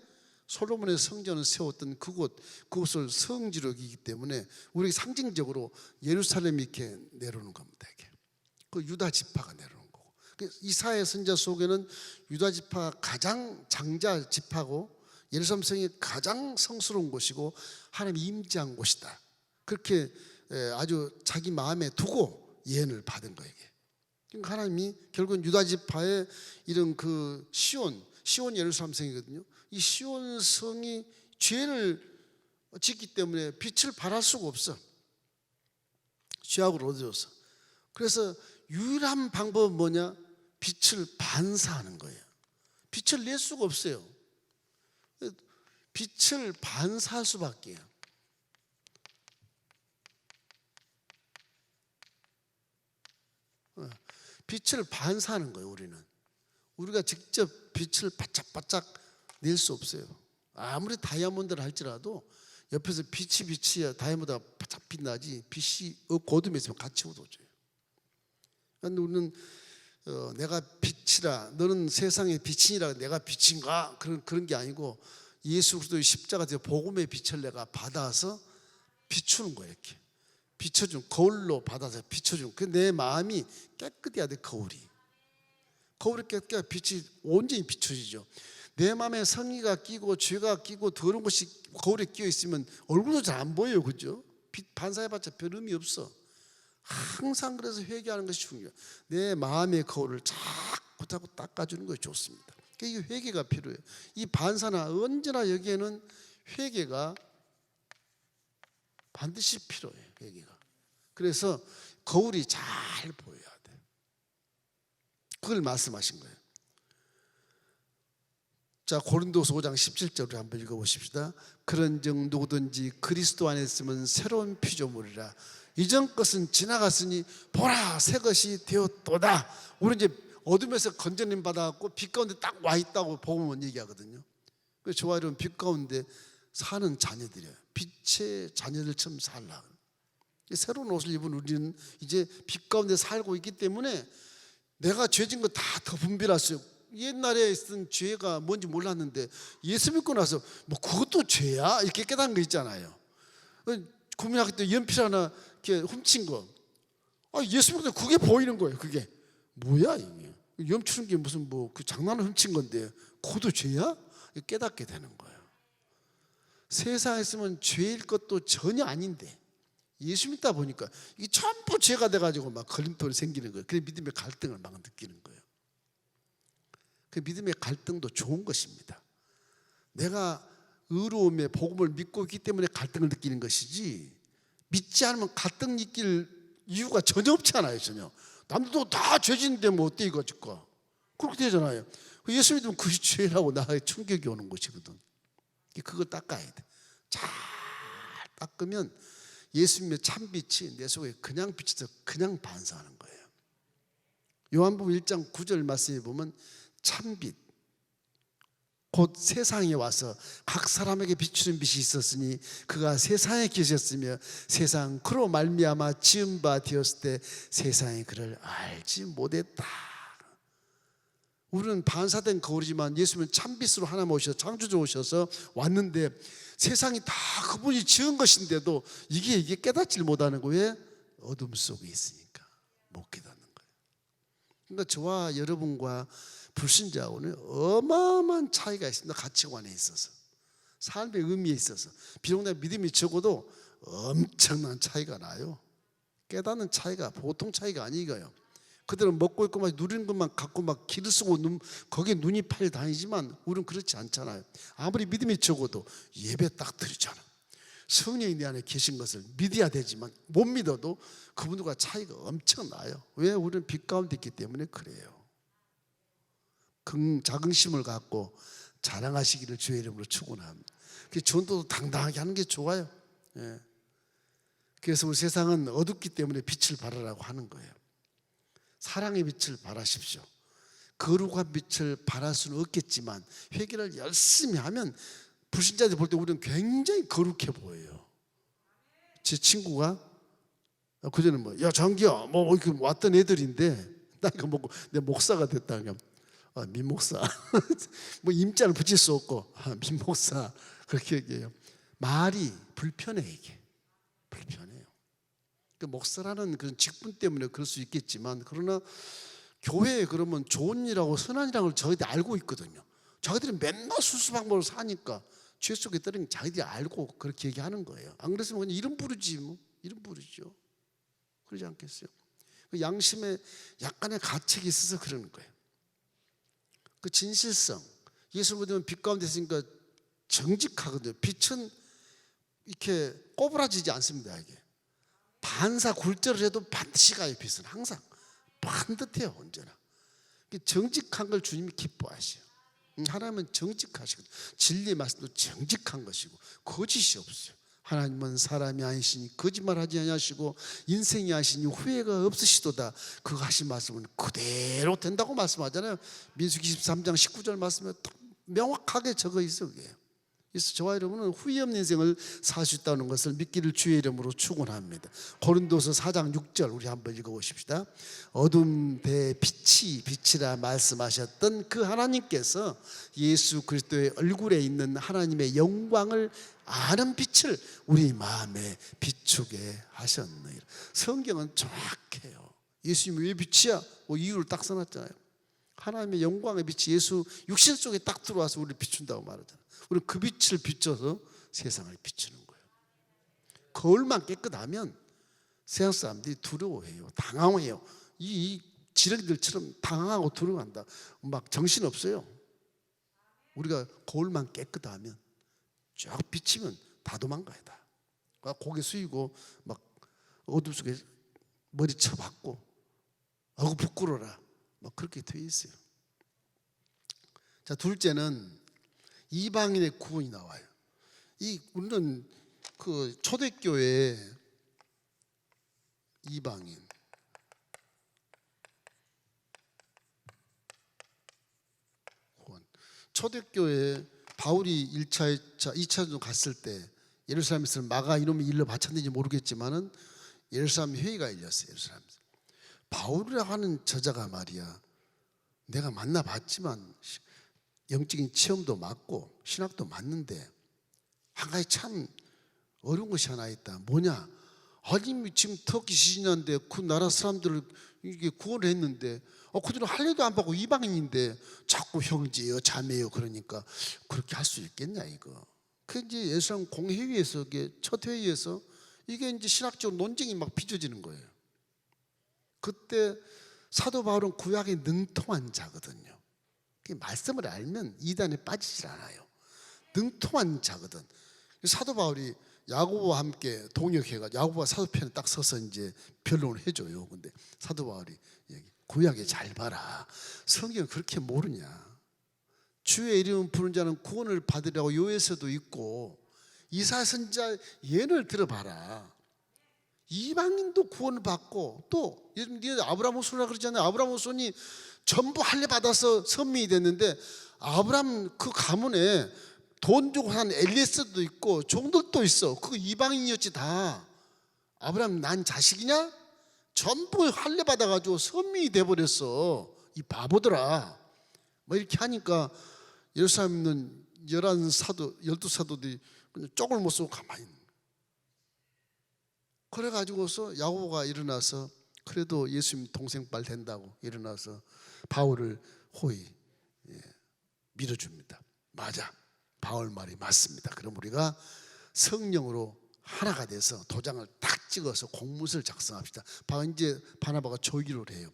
Speaker 1: 솔로몬의 성전을 세웠던 그곳을 성지로 여기기 때문에 우리 상징적으로 예루살렘이 이렇게 내려오는 겁니다. 이게 그 유다 지파가 내려오는 거고, 이사야 선지자 속에는 유다 지파 가장 장자 지파고 예루살렘 성이 가장 성스러운 곳이고 하나님이 임재한 곳이다. 그렇게 아주 자기 마음에 두고 예언을 받은 거예요. 그러니까 하나님이 결국은 유다 지파의 이런 그 시온 예루살렘 성이거든요. 이 시온 성이 죄를 짓기 때문에 빛을 발할 수가 없어. 죄악을 얻어줘서. 그래서 유일한 방법은 뭐냐? 빛을 반사하는 거예요. 빛을 낼 수가 없어요. 빛을 반사할 수밖에요. 빛을 반사하는 거예요. 우리가 직접 빛을 바짝바짝 낼 수 없어요. 아무리 다이아몬드를 할지라도 옆에서 빛이 다이아몬드가 바짝 빛나지, 빛이 어둠에 있으면 같이 어두워져요. 그러니까 우리는 내가 빛이라, 너는 세상의 빛이니라, 내가 빛인가? 그런 게 아니고 예수 그리스도의 십자가에서 복음의 빛을 내가 받아서 비추는 거예요. 이렇게 비춰준, 거울로 받아서 비춰준. 그 내 마음이 깨끗해야 돼. 거울이 깨끗해야 빛이 온전히 비춰지죠. 내 마음에 성의가 끼고 죄가 끼고 더러운 것이 거울에 끼어 있으면 얼굴도 잘 안 보여요. 그죠? 빛 반사해봤자 별 의미 없어. 항상 그래서 회개하는 것이 중요해요. 내 마음의 거울을 자꾸 닦아주는 것이 좋습니다. 그러니까 이 회개가 필요해요. 이 반사나 언제나 여기에는 회개가 반드시 필요해요. 회개가. 그래서 거울이 잘 보여야 돼. 그걸 말씀하신 거예요. 자, 고린도서 5장 17절을 한번 읽어보십시다. 그런즉 누구든지 그리스도 안에 있으면 새로운 피조물이라, 이전 것은 지나갔으니 보라 새 것이 되었도다. 우리 이제 어둠에서 건져냄 받아갖고 빛 가운데 딱 와 있다고 복음은 얘기하거든요. 그래서 저와 여러분 빛 가운데 사는 자녀들이에요. 빛의 자녀들처럼 살라. 새로운 옷을 입은 우리는 이제 빛 가운데 살고 있기 때문에 내가 죄진 거 다 더 분별했어요. 옛날에 있던 죄가 뭔지 몰랐는데 예수 믿고 나서 뭐 그것도 죄야? 이렇게 깨닫는 거 있잖아요. 고민하기 때 연필 하나 이렇게 훔친 거, 예수 믿고 그게 보이는 거예요. 그게 뭐야 이게? 염치는 게 무슨 뭐 그 장난을 훔친 건데 그것도 죄야? 깨닫게 되는 거예요. 세상에 있으면 죄일 것도 전혀 아닌데 예수 믿다 보니까 이게 전부 죄가 돼가지고 막 걸림돌이 생기는 거예요. 그래서 믿음의 갈등을 막 느끼는 거예요. 그 믿음의 갈등도 좋은 것입니다. 내가 의로움의 복음을 믿고 있기 때문에 갈등을 느끼는 것이지, 믿지 않으면 갈등 느낄 이유가 전혀 없잖아요. 전혀. 남들도 다 죄진데 뭐 어때 이거지까. 그렇게 되잖아요. 예수 믿으면 그게 죄라고 나의 충격이 오는 것이거든. 그거 닦아야 돼. 잘 닦으면 예수님의 참빛이 내 속에 그냥 비쳐서 그냥 반사하는 거예요. 요한복음 1장 9절 말씀에 보면 참빛 곧 세상에 와서 각 사람에게 비추는 빛이 있었으니 그가 세상에 계셨으며 세상 그로 말미암아 지은 바 되었을 때 세상이 그를 알지 못했다. 우리는 반사된 거울이지만 예수님은 참빛으로 하나님 오셔서 창조주 오셔서 왔는데 세상이 다 그분이 지은 것인데도 이게 깨닫지를 못하는 거예요. 어둠 속에 있으니까 못 깨닫는 거예요. 그러니까 저와 여러분과 불신자하고는 어마어마한 차이가 있습니다. 가치관에 있어서, 삶의 의미에 있어서. 비록 내가 믿음이 적어도 엄청난 차이가 나요. 깨닫는 차이가 보통 차이가 아니거예요. 그들은 먹고 있고 막 누리는 것만 갖고 막 기를 쓰고 거기에 눈이 팔 다니지만 우리는 그렇지 않잖아요. 아무리 믿음이 적어도 예배 딱 드리잖아. 성령이 내 안에 계신 것을 믿어야 되지만 못 믿어도 그분들과 차이가 엄청 나요. 왜? 우리는 빛 가운데 있기 때문에 그래요. 자긍심을 갖고 자랑하시기를 주의 이름으로 축원합니다. 전도도 당당하게 하는 게 좋아요. 예. 그래서 우리 세상은 어둡기 때문에 빛을 발하라고 하는 거예요. 사랑의 빛을 발하십시오. 거룩한 빛을 발할 수는 없겠지만 회개를 열심히 하면 불신자들 볼 때 우리는 굉장히 거룩해 보여요. 제 친구가 그전에 야 장기야 이렇게 왔던 애들인데 나이가 먹고 내 목사가 됐다니까. 민 목사. 임자를 붙일 수 없고 민 목사 그렇게 얘기해요. 말이 불편해. 이게 불편해요. 목사라는 그런 직분 때문에 그럴 수 있겠지만 그러나 교회에 그러면 좋은 일하고 선한 일하는 걸 저희들이 알고 있거든요. 자기들이 맨날 수수방법으로 사니까 죄 속에 떨어진 자기들이 알고 그렇게 얘기하는 거예요. 안 그랬으면 그냥 이름 부르지 뭐. 이름 부르죠. 그러지 않겠어요? 양심에 약간의 가책이 있어서 그러는 거예요. 그 진실성, 예수 믿으면 빛 가운데 있으니까 정직하거든요. 빛은 이렇게 꼬부라지지 않습니다. 이게 반사 굴절을 해도 반드시 가요. 빛은 항상 반듯해요. 언제나 정직한 걸 주님이 기뻐하셔요. 하나님은 정직하시거든요. 진리의 말씀도 정직한 것이고 거짓이 없어요. 하나님은 사람이 아니시니 거짓말하지 아니하시고 인생이 하시니 후회가 없으시도다. 그거 하신 말씀은 그대로 된다고 말씀하잖아요. 민수기 23장 19절 말씀에 명확하게 적어 있어요. 그래서 저와 여러분은 후회 없는 인생을 살 수 있다는 것을 믿기를 주의 이름으로 축원합니다. 고린도서 4장 6절 우리 한번 읽어보십시다. 어둠 대 빛이라 말씀하셨던 그 하나님께서 예수 그리스도의 얼굴에 있는 하나님의 영광을 아는 빛을 우리 마음에 비추게 하셨느니라. 성경은 정확해요. 예수님이 왜 빛이야? 이유를 딱 써놨잖아요. 하나님의 영광의 빛이 예수 육신 속에 딱 들어와서 우리를 비춘다고 말하잖아요. 우리는 그 빛을 비춰서 세상을 비추는 거예요. 거울만 깨끗하면 세상 사람들이 두려워해요. 당황해요. 이 지렁이들처럼 당황하고 두려워한다. 막 정신없어요. 우리가 거울만 깨끗하면 쫙 비치면 다 도망가야 다. 고개 숙이고 막 어둠 속에 머리 쳐박고 부끄러워라. 막 그렇게 되어 있어요. 자, 둘째는 이방인의 구원이 나와요. 우리는 그 초대교회 이방인 구원. 초대교회 바울이 2차전 갔을 때 예루살렘에서 마가 이놈이 일러 바쳤는지 모르겠지만은 예루살렘 회의가 열렸어요. 예루살렘에서. 바울이라고 하는 저자가 말이야. 내가 만나봤지만 영적인 체험도 맞고 신학도 맞는데 한 가지 참 어려운 것이 하나 있다. 뭐냐? 아니 지금 터키 시즌인데 그 나라 사람들을 이게 구원을 했는데 그들은 할례도 안 받고 이방인인데 자꾸 형제요 자매요 그러니까 그렇게 할 수 있겠냐 이거. 그 이제 예수님 공회의에서 이게 첫 회의에서 이게 이제 신학적 논쟁이 막 빚어지는 거예요. 그때 사도 바울은 구약에 능통한 자거든요. 말씀을 알면 이단에 빠지질 않아요. 능통한 자거든. 사도 바울이 야고보와 함께 동역해가지고 야고보가 사도편에 딱 서서 이제 변론을 해줘요. 근데 사도 바울이 구약에 잘 봐라. 성경 그렇게 모르냐? 주의 이름 부르는 자는 구원을 받으라고 요에서도 있고 이사야 선지자 예를 들어봐라. 이방인도 구원을 받고 또 요즘 아브라함 후손이라 그러잖아요. 아브라함 후손이 전부 할례 받아서 선민이 됐는데 아브라함 그 가문에 돈 주고 산 엘리에스도 있고 종들도 있어. 그거 이방인이었지 다. 아브라함 난 자식이냐? 전부 할례 받아가지고 선민이 돼버렸어. 이 바보들아. 뭐 이렇게 하니까 예루살렘 있는 12사도들이 그냥 쪽을 못 쓰고 가만히 있는 거예요. 그래가지고서 야고보가 일어나서 그래도 예수님 동생빨 된다고 일어나서 바울을 호의 밀어줍니다. 맞아, 바울 말이 맞습니다. 그럼 우리가 성령으로 하나가 돼서 도장을 딱 찍어서 공문서를 작성합시다. 이제 바나바가 조기를 해요.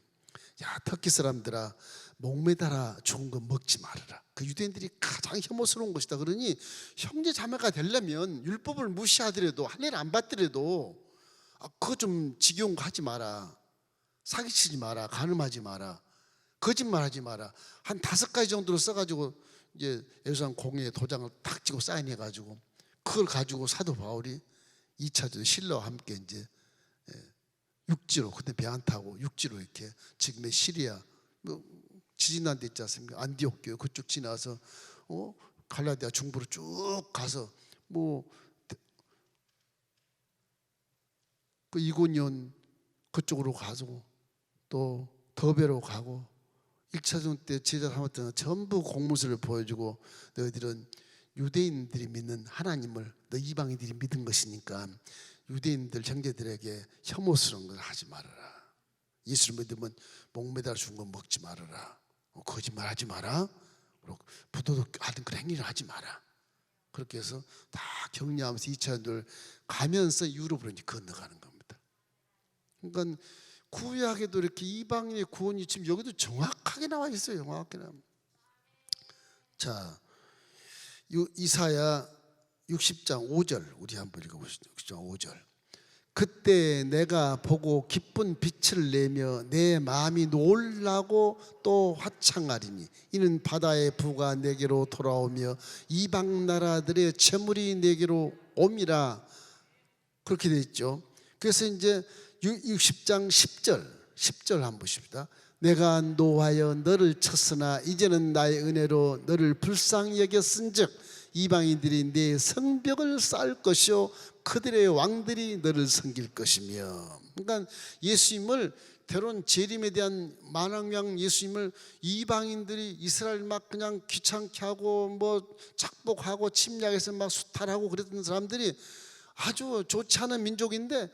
Speaker 1: 야, 터키 사람들아, 목매달아 죽은 거 먹지 말아라. 그 유대인들이 가장 혐오스러운 것이다. 그러니 형제 자매가 되려면 율법을 무시하더라도 할례를 안 받더라도 그거 좀 지겨운 거 하지 마라. 사기치지 마라. 간음하지 마라. 거짓말하지 마라. 한 5가지 정도로 써가지고 이제 예루살렘 공회에 도장을 탁 찍고 사인해가지고 그걸 가지고 사도 바울이 2차전 실러와 함께 이제 육지로, 그때 배 안 타고 육지로 이렇게 지금의 시리아 지진 난 데 있지 않습니까? 안디옥 교회 그쪽 지나서 갈라디아 중부로 쭉 가서 그 이고니온 그쪽으로 가고 또 더베로 가고 1차전 때 제자 삼았던 전부 공문서를 보여주고 너희들은 유대인들이 믿는 하나님을 너 이방인들이 믿은 것이니까 유대인들 형제들에게 혐오스러운 걸 하지 말아라. 예수를 믿으면 목매달아 죽은 거 먹지 말아라. 거짓말하지 마라. 부도덕 하던 그런 행위를 하지 마라. 그렇게 해서 다 격려하면서 2차전을 가면서 유럽으로 이제 건너가는 겁니다. 그러니까 구약에도 이렇게 이방인의 구원이 지금 여기도 정확하게 나와 있어요. 정확하게 나와. 자, 이사야 60장 5절 우리 한번 읽어보시죠. 60장 5절. 그때 내가 보고 기쁜 빛을 내며 내 마음이 놀라고 또 화창하리니 이는 바다의 부가 내게로 돌아오며 이방 나라들의 재물이 내게로 옴이라. 그렇게 돼 있죠. 그래서 이제 60장 10절 한번 보십시다. 내가 노하여 너를 쳤으나 이제는 나의 은혜로 너를 불쌍히 여겼은즉 이방인들이 내 성벽을 쌓을 것이요 그들의 왕들이 너를 섬길 것이며. 그러니까 예수님을 때론 재림에 대한 만왕양 예수님을 이방인들이 이스라엘 막 그냥 귀찮게 하고 착복하고 침략해서 막 수탈하고 그랬던 사람들이 아주 좋지 않은 민족인데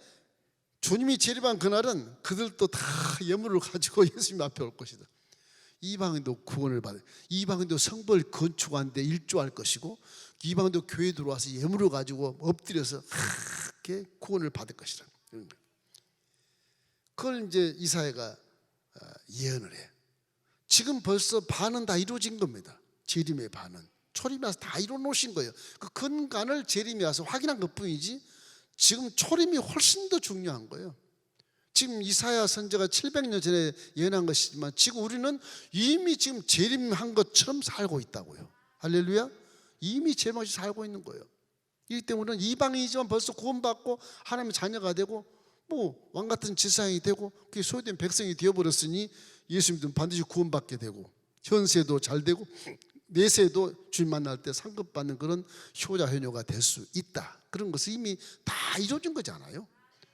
Speaker 1: 주님이 재림한 그날은 그들도 다 예물을 가지고 예수님 앞에 올 것이다. 이방인도 구원을 받아. 이방인도 성벽을 건축하는데 일조할 것이고 이방인도 교회에 들어와서 예물을 가지고 엎드려서 이렇게 구원을 받을 것이다. 그걸 이제 이사야가 예언을 해. 지금 벌써 반은 다 이루어진 겁니다. 재림의 반은 초림이 와서 다 이루어 놓으신 거예요. 그 근간을 재림이 와서 확인한 것뿐이지 지금 초림이 훨씬 더 중요한 거예요. 지금 이사야 선지자가 700년 전에 예언한 것이지만 지금 우리는 이미 지금 재림한 것처럼 살고 있다고요. 할렐루야. 이미 재림하시 살고 있는 거예요. 이 때문에 이방인이지만 벌써 구원받고 하나님의 자녀가 되고 왕같은 지상이 되고 그게 소유된 백성이 되어버렸으니 예수님도 반드시 구원받게 되고 현세도 잘 되고 내세도 주님 만날 때 상급받는 그런 효자 효녀가 될 수 있다. 그런 것은 이미 다 이루어진 거잖아요.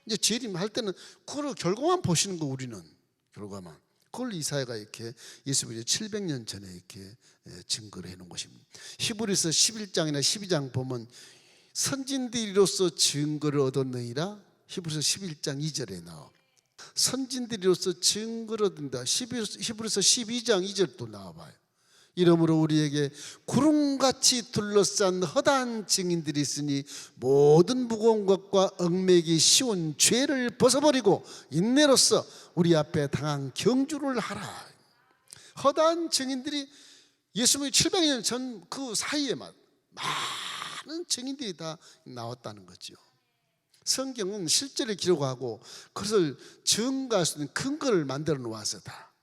Speaker 1: 이제 재림할 때는 그걸 결과만 보시는 거. 우리는 결과만. 그걸 이사야가 이렇게 예수님이 700년 전에 이렇게 증거를 해놓은 것입니다. 히브리서 11장이나 12장 보면 선진들이로서 증거를 얻었느니라. 히브리서 11장 2절에 나와. 선진들이로서 증거를 얻는다. 히브리서 12장 2절도 나와봐요. 이러므로 우리에게 구름같이 둘러싼 허다한 증인들이 있으니 모든 무거운 것과 얽매기 쉬운 죄를 벗어버리고 인내로써 우리 앞에 당한 경주를 하라. 허다한 증인들이 예수님이 700년 전 그 사이에만 많은 증인들이 다 나왔다는 거죠. 성경은 실제를 기록하고 그것을 증거할 수 있는 근거를 만들어 놓아서 다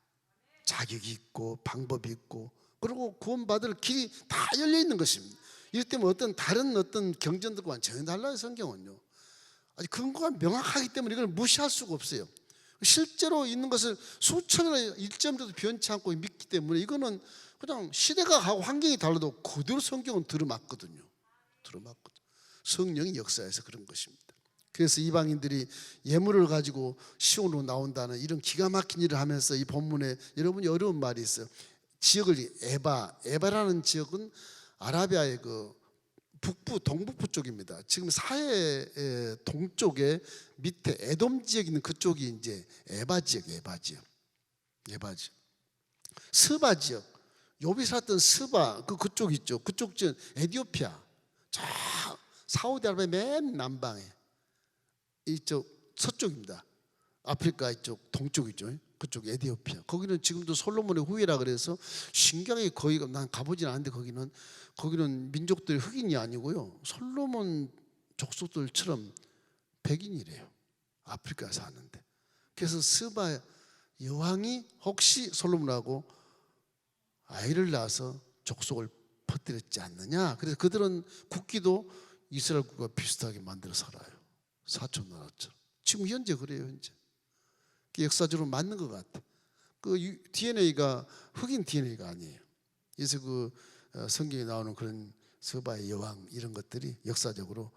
Speaker 1: 자격이 있고 방법이 있고 그리고 구원받을 길이 다 열려 있는 것입니다. 이럴 때면 어떤 다른 어떤 경전들과는 전혀 달라요. 성경은요. 아주 근거가 명확하기 때문에 이걸 무시할 수가 없어요. 실제로 있는 것을 수천이나 1점도 변치 않고 믿기 때문에 이거는 그냥 시대가 가고 환경이 달라도 그대로 성경은 들어맞거든요. 들어맞거든요. 성령이 역사해서 그런 것입니다. 그래서 이방인들이 예물을 가지고 시온으로 나온다는 이런 기가 막힌 일을 하면서 이 본문에 여러분이 어려운 말이 있어요. 지역을 에바라는 지역은 아라비아의 그 북부 동북부 쪽입니다. 지금 사해 동쪽에 밑에 에돔 지역이 있는 그쪽이 이제 에바 지역. 스바 지역. 요비 살았던 스바 그쪽 있죠. 그쪽 지역 에티오피아. 저 사우디아라비아 맨 남방에 이쪽 서쪽입니다. 아프리카 이쪽 동쪽이죠. 그쪽 에티오피아. 거기는 지금도 솔로몬의 후예라 그래서 신기하게 거의 난 가보진 않았는데 거기는 민족들이 흑인이 아니고요. 솔로몬 족속들처럼 백인이래요. 아프리카에 사는데. 그래서 스바 여왕이 혹시 솔로몬하고 아이를 낳아서 족속을 퍼뜨렸지 않느냐. 그래서 그들은 국기도 이스라엘 국과 비슷하게 만들어 살아요. 사촌 나라처럼. 지금 현재 그래요. 현재. 역사적으로 맞는 것 같아. 그 DNA가 흑인 DNA가 아니에요. 그래서 그 성경에 나오는 그런 서바의 여왕 이런 것들이 역사적으로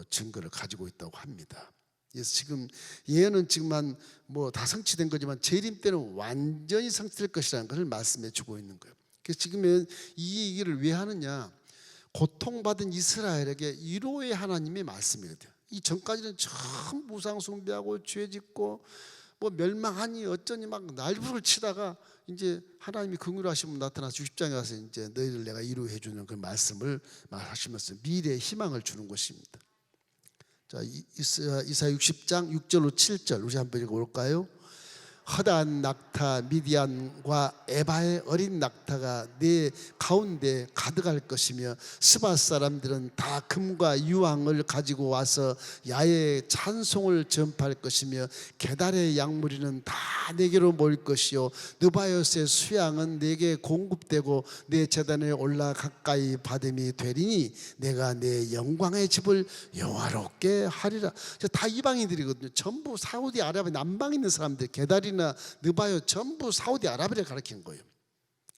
Speaker 1: 증거를 가지고 있다고 합니다. 그래서 지금 예언은 지금 한 뭐 다 성취된 거지만 재림 때는 완전히 성취될 것이라는 것을 말씀해 주고 있는 거예요. 그래서 지금 이 얘기를 왜 하느냐? 고통받은 이스라엘에게 위로의 하나님의 말씀이거든요. 이 전까지는 참 무상 숭배하고 죄 짓고 뭐 멸망하니 어쩌니 막 날부를 치다가 이제 하나님이 긍휼하시면 나타나서 60장에 가서 이제 너희를 내가 위로해 주는 그 말씀을 말하시면서 미래의 희망을 주는 것입니다. 자, 이사야 60장 6절로 7절 우리 한번 읽어볼까요? 허다한 낙타 미디안과 에바의 어린 낙타가 내 가운데 가득할 것이며 스바 사람들은 다 금과 유황을 가지고 와서 야외에 찬송을 전파할 것이며 게달의 양무리는 다 내게로 모일 것이요 느바요스의 수양은 내게 공급되고 내 제단에 올라 가까이 받음이 되리니 내가 내 영광의 집을 영화롭게 하리라. 다 이방인들이거든요. 전부 사우디아라비아 남방에 있는 사람들 게달이 느바요 전부 사우디아라비아를 가리킨 거예요.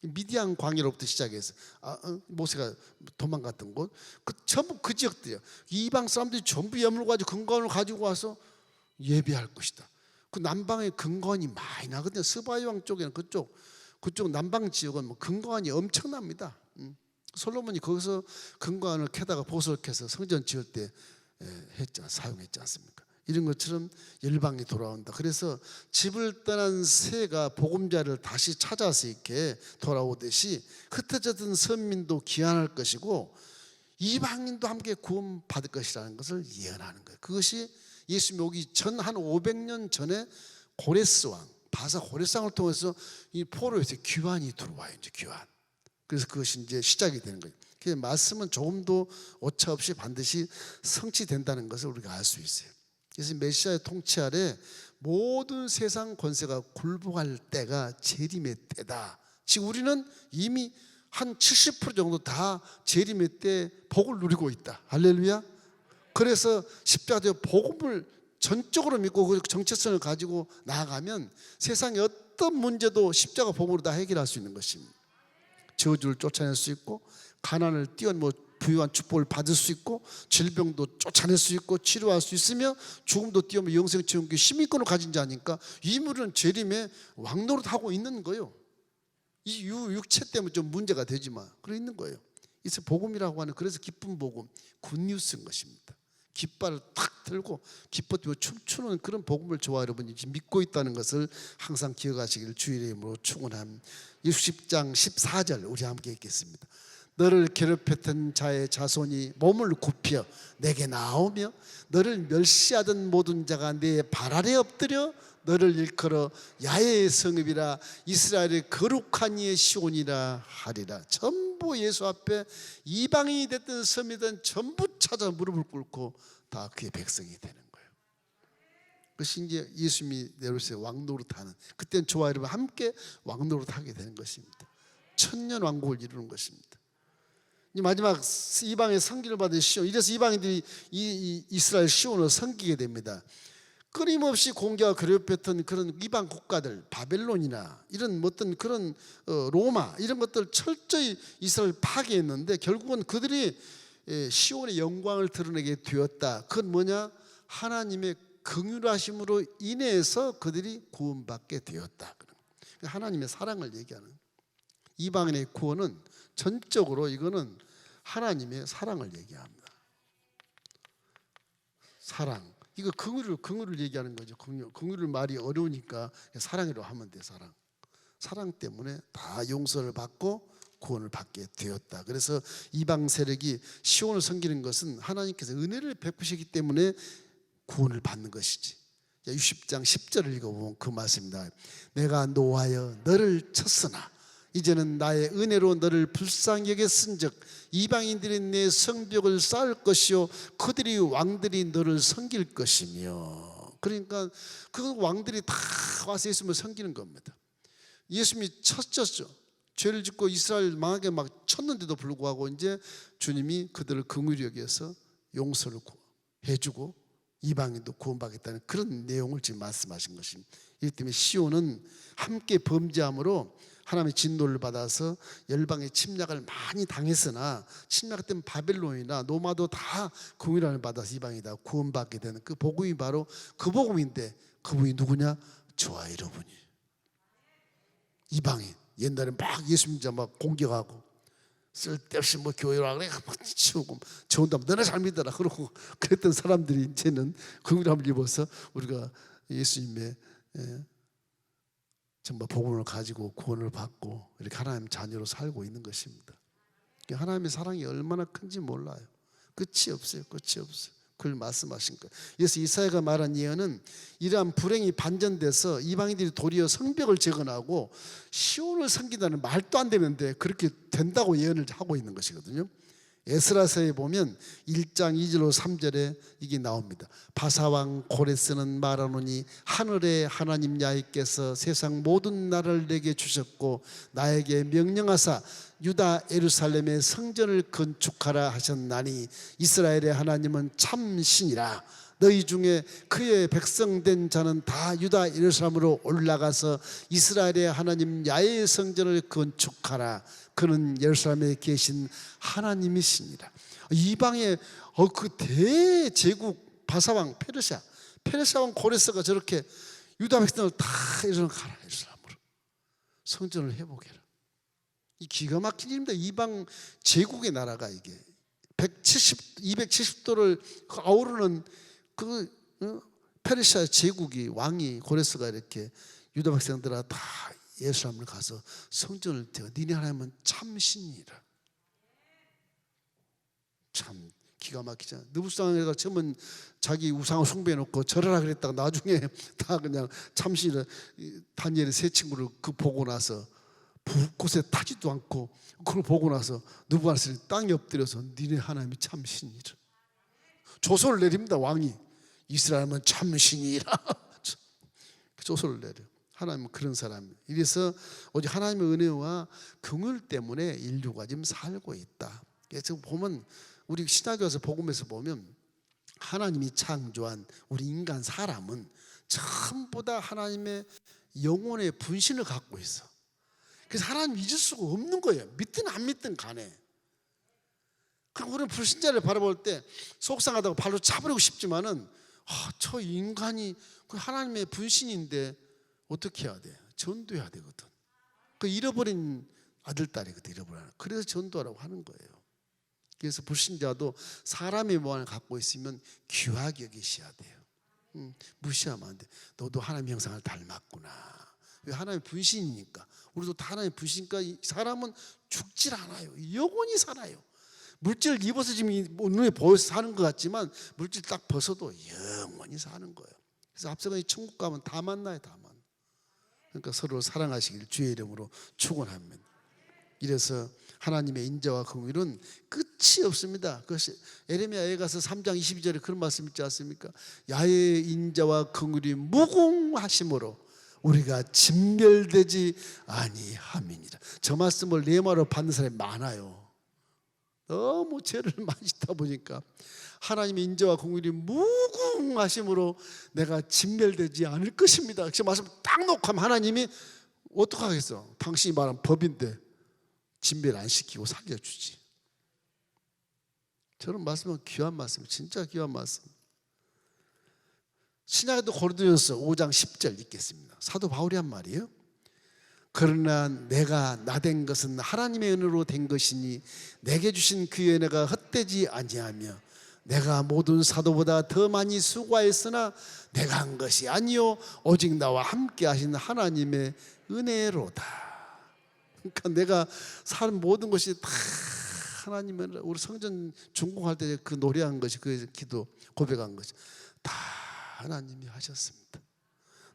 Speaker 1: 미디안 광야로부터 시작해서 모세가 도망갔던 곳 전부 그 지역들이에요. 이방 사람들이 전부 예물을 가지고 근거원을 가지고 와서 예배할 것이다. 그 남방에 근거원이 많이 나거든요. 스바이왕 쪽에는 그쪽 남방 지역은 뭐 근거원이 엄청납니다. 솔로몬이 거기서 근거원을 캐다가 보석을 캐서 성전 지을 때 사용했지 않습니까? 이런 것처럼 열방이 돌아온다. 그래서 집을 떠난 새가 보금자를 다시 찾아서 이렇게 돌아오듯이 흩어졌던 선민도 귀환할 것이고 이방인도 함께 구원받을 것이라는 것을 예언하는 거예요. 그것이 예수님 오기 전 한 500년 전에 고레스 왕, 바사 고레스 왕을 통해서 이 포로에서 귀환이 들어와요. 이제 귀환. 그래서 그것이 이제 시작이 되는 거예요. 그 말씀은 조금도 오차 없이 반드시 성취된다는 것을 우리가 알 수 있어요. 그래서 메시아의 통치 아래 모든 세상 권세가 굴복할 때가 재림의 때다. 지금 우리는 이미 한 70% 정도 다 재림의 때 복을 누리고 있다. 할렐루야. 그래서 십자가의 복음을 전적으로 믿고 그 정체성을 가지고 나아가면 세상의 어떤 문제도 십자가 복음으로 다 해결할 수 있는 것입니다. 저주를 쫓아낼 수 있고 가난을 부유한 축복을 받을 수 있고 질병도 쫓아낼 수 있고 치료할 수 있으며 죽음도 뛰어넘어 영생 체험기 시민권을 가진 자니까 이물은 재림에 왕노릇하고 있는 거예요. 이 육체 때문에 좀 문제가 되지만 그래 있는 거예요. 이제 복음이라고 하는 그래서 기쁜 복음 굿뉴스인 것입니다. 깃발을 탁 들고 기뻐 춤추는 그런 복음을 저와 여러분이 믿고 있다는 것을 항상 기억하시기를 주의 이름으로 축원합니다. 60장 14절 우리 함께 읽겠습니다. 너를 괴롭혔던 자의 자손이 몸을 굽혀 내게 나오며 너를 멸시하던 모든 자가 내 발 아래 엎드려 너를 일컬어 야훼의 성읍이라 이스라엘의 거룩한 이의 시온이라 하리라. 전부 예수 앞에 이방인이 됐든 섬이든 전부 찾아 무릎을 꿇고 다 그의 백성이 되는 거예요. 그것이 이제 예수님이 내려오셔서 왕노릇하는, 그때는 저와 여러분 함께 왕노릇하게 되는 것입니다. 천년 왕국을 이루는 것입니다. 마지막 이방의 섬기를 받은 시온, 이래서 이방인들이 이스라엘 시온을 섬기게 됩니다. 끊임없이 공격과 괴롭혔던 그런 이방 국가들, 바벨론이나 이런 어떤 그런 로마 이런 것들 철저히 이스라엘 파괴했는데 결국은 그들이 시온의 영광을 드러내게 되었다. 그건 뭐냐? 하나님의 긍휼하심으로 인해서 그들이 구원받게 되었다. 하나님의 사랑을 얘기하는, 이방인의 구원은 전적으로 이거는 하나님의 사랑을 얘기합니다. 사랑, 이거 긍휼을 얘기하는 거죠. 긍휼을 말이 어려우니까 사랑으로 하면 돼. 사랑 때문에 다 용서를 받고 구원을 받게 되었다. 그래서 이방 세력이 시온을 섬기는 것은 하나님께서 은혜를 베푸시기 때문에 구원을 받는 것이지. 60장 10절을 읽어보면 그 말씀입니다. 내가 노하여 너를 쳤으나 이제는 나의 은혜로 너를 불쌍히 여겼은즉 이방인들이 내 성벽을 쌓을 것이요 그들이 왕들이 너를 섬길 것이며. 그러니까 그 왕들이 다 와서 예수님을 섬기는 겁니다. 예수님이 쳤죠. 죄를 짓고 이스라엘 망하게 막 쳤는데도 불구하고 이제 주님이 그들을 긍휼히 여겨서 용서를 해주고 이방인도 구원받겠다는 그런 내용을 지금 말씀하신 것입니다. 이렇기 때문에 시온은 함께 범죄함으로 하나님의 진노를 받아서 열방의 침략을 많이 당했으나 침략했던 바벨론이나 노마도 다 긍휼함을 받아서 이방이 다 구원받게 되는 그 복음이 바로 그 복음인데, 그분이 누구냐? 저와 여러분이. 이방인 옛날에 막 예수님 막 공격하고 쓸데없이 뭐 교회라 그래 막 치우고 좋은다면 너네 잘 믿어라 그러고 그랬던 사람들이 이제는 긍휼함을 입어서 우리가 예수님의 정말 복음을 가지고 구원을 받고 이렇게 하나님 자녀로 살고 있는 것입니다. 하나님의 사랑이 얼마나 큰지 몰라요. 끝이 없어요. 그걸 말씀하신 거예요. 그래서 이사야가 말한 예언은 이러한 불행이 반전돼서 이방인들이 도리어 성벽을 재건하고 시온을 섬긴다는 말도 안 되는데 그렇게 된다고 예언을 하고 있는 것이거든요. 에스라서에 보면 1장 2절로 3절에 이게 나옵니다. 바사왕 고레스는 말하노니 하늘의 하나님 야훼께서 세상 모든 나라를 내게 주셨고 나에게 명령하사 유다 예루살렘의 성전을 건축하라 하셨나니 이스라엘의 하나님은 참 신이라. 너희 중에 그의 백성된 자는 다 유다 예루살렘으로 올라가서 이스라엘의 하나님 야훼의 성전을 건축하라. 그는 예루살렘에 계신 하나님이시니라. 이방의 그 대제국 바사왕 페르시아왕 고레스가 저렇게 유다 백성을 다 가라 예루살렘으로 성전을 회복해라. 이 기가 막힌 일입니다. 이방 제국의 나라가 이게 270도를 아우르는 그 페르시아 제국이 왕이 고레스가 이렇게 유다 백성들아 다 예루살렘을 가서 성전을 태워 니네 하나님은 참 신이라. 참 기가 막히잖아. 느부갓네살가 처음은 자기 우상을 숭배해놓고 절하라 그랬다가 나중에 다 그냥 참신이라. 다니엘의 세 친구를 그 보고 나서 불꽃에 타지도 않고 그걸 보고 나서 느부갓네살이 땅에 엎드려서 니네 하나님이 참 신이라. 조소를 내립니다. 왕이 이스라엘은 참 신이라. 조소를 내려. 하나님은 그런 사람이에요. 이래서 오직 하나님의 은혜와 긍휼 때문에 인류가 지금 살고 있다. 그래서 보면 우리 신학교에서 복음에서 보면 하나님이 창조한 우리 인간 사람은 전부 다 하나님의 영혼의 분신을 갖고 있어. 그래서 하나님 잊을 수가 없는 거예요. 믿든 안 믿든 간에. 그럼 우리는 불신자를 바라볼 때 속상하다고 발로 차버리고 싶지만은 저 인간이 하나님의 분신인데 어떻게 해야 돼? 전도해야 되거든. 그 잃어버린 아들딸이거든. 잃어버린. 그래서 전도하라고 하는 거예요. 그래서 불신자도 사람의 모양을 갖고 있으면 귀하게 여기셔야 돼요. 무시하면 안 돼. 너도 하나님의 형상을 닮았구나. 왜? 하나님의 분신이니까. 우리도 다 하나님의 분신이니까 사람은 죽질 않아요. 영원히 살아요. 물질을 입어서 지금 눈에 보여서 사는 것 같지만 물질 딱 벗어도 영원히 사는 거예요. 그래서 앞서가니 천국 가면 다 만나요, 다 만나. 그러니까 서로 사랑하시길 주의 이름으로 축원합니다. 이래서 하나님의 인자와 긍휼은 끝이 없습니다. 그것이 에레미야에 가서 3장 22절에 그런 말씀 있지 않습니까? 야의 인자와 긍휼이 무궁하심으로 우리가 진멸되지 아니함이니라. 저 말씀을 레마로 받는 사람이 많아요. 너무 죄를 많이 짓다 보니까 하나님의 인자와 긍휼이 무궁하심으로 내가 진멸되지 않을 것입니다. 그 말씀 딱 놓고 하면 하나님이 어떡하겠어? 당신이 말한 법인데 진멸 안 시키고 살려주지. 저런 말씀은 귀한 말씀, 진짜 귀한 말씀. 신약에도 고린도전서 5장 10절 읽겠습니다. 사도 바울이 한 말이에요. 그러나 내가 나된 것은 하나님의 은혜로 된 것이니 내게 주신 그 은혜가 헛되지 아니하며 내가 모든 사도보다 더 많이 수고하였으나 내가 한 것이 아니요 오직 나와 함께 하신 하나님의 은혜로다. 그러니까 내가 산 모든 것이 다 하나님의, 우리 성전 준공할 때 그 노래한 것이, 그 기도 고백한 것이 다 하나님이 하셨습니다.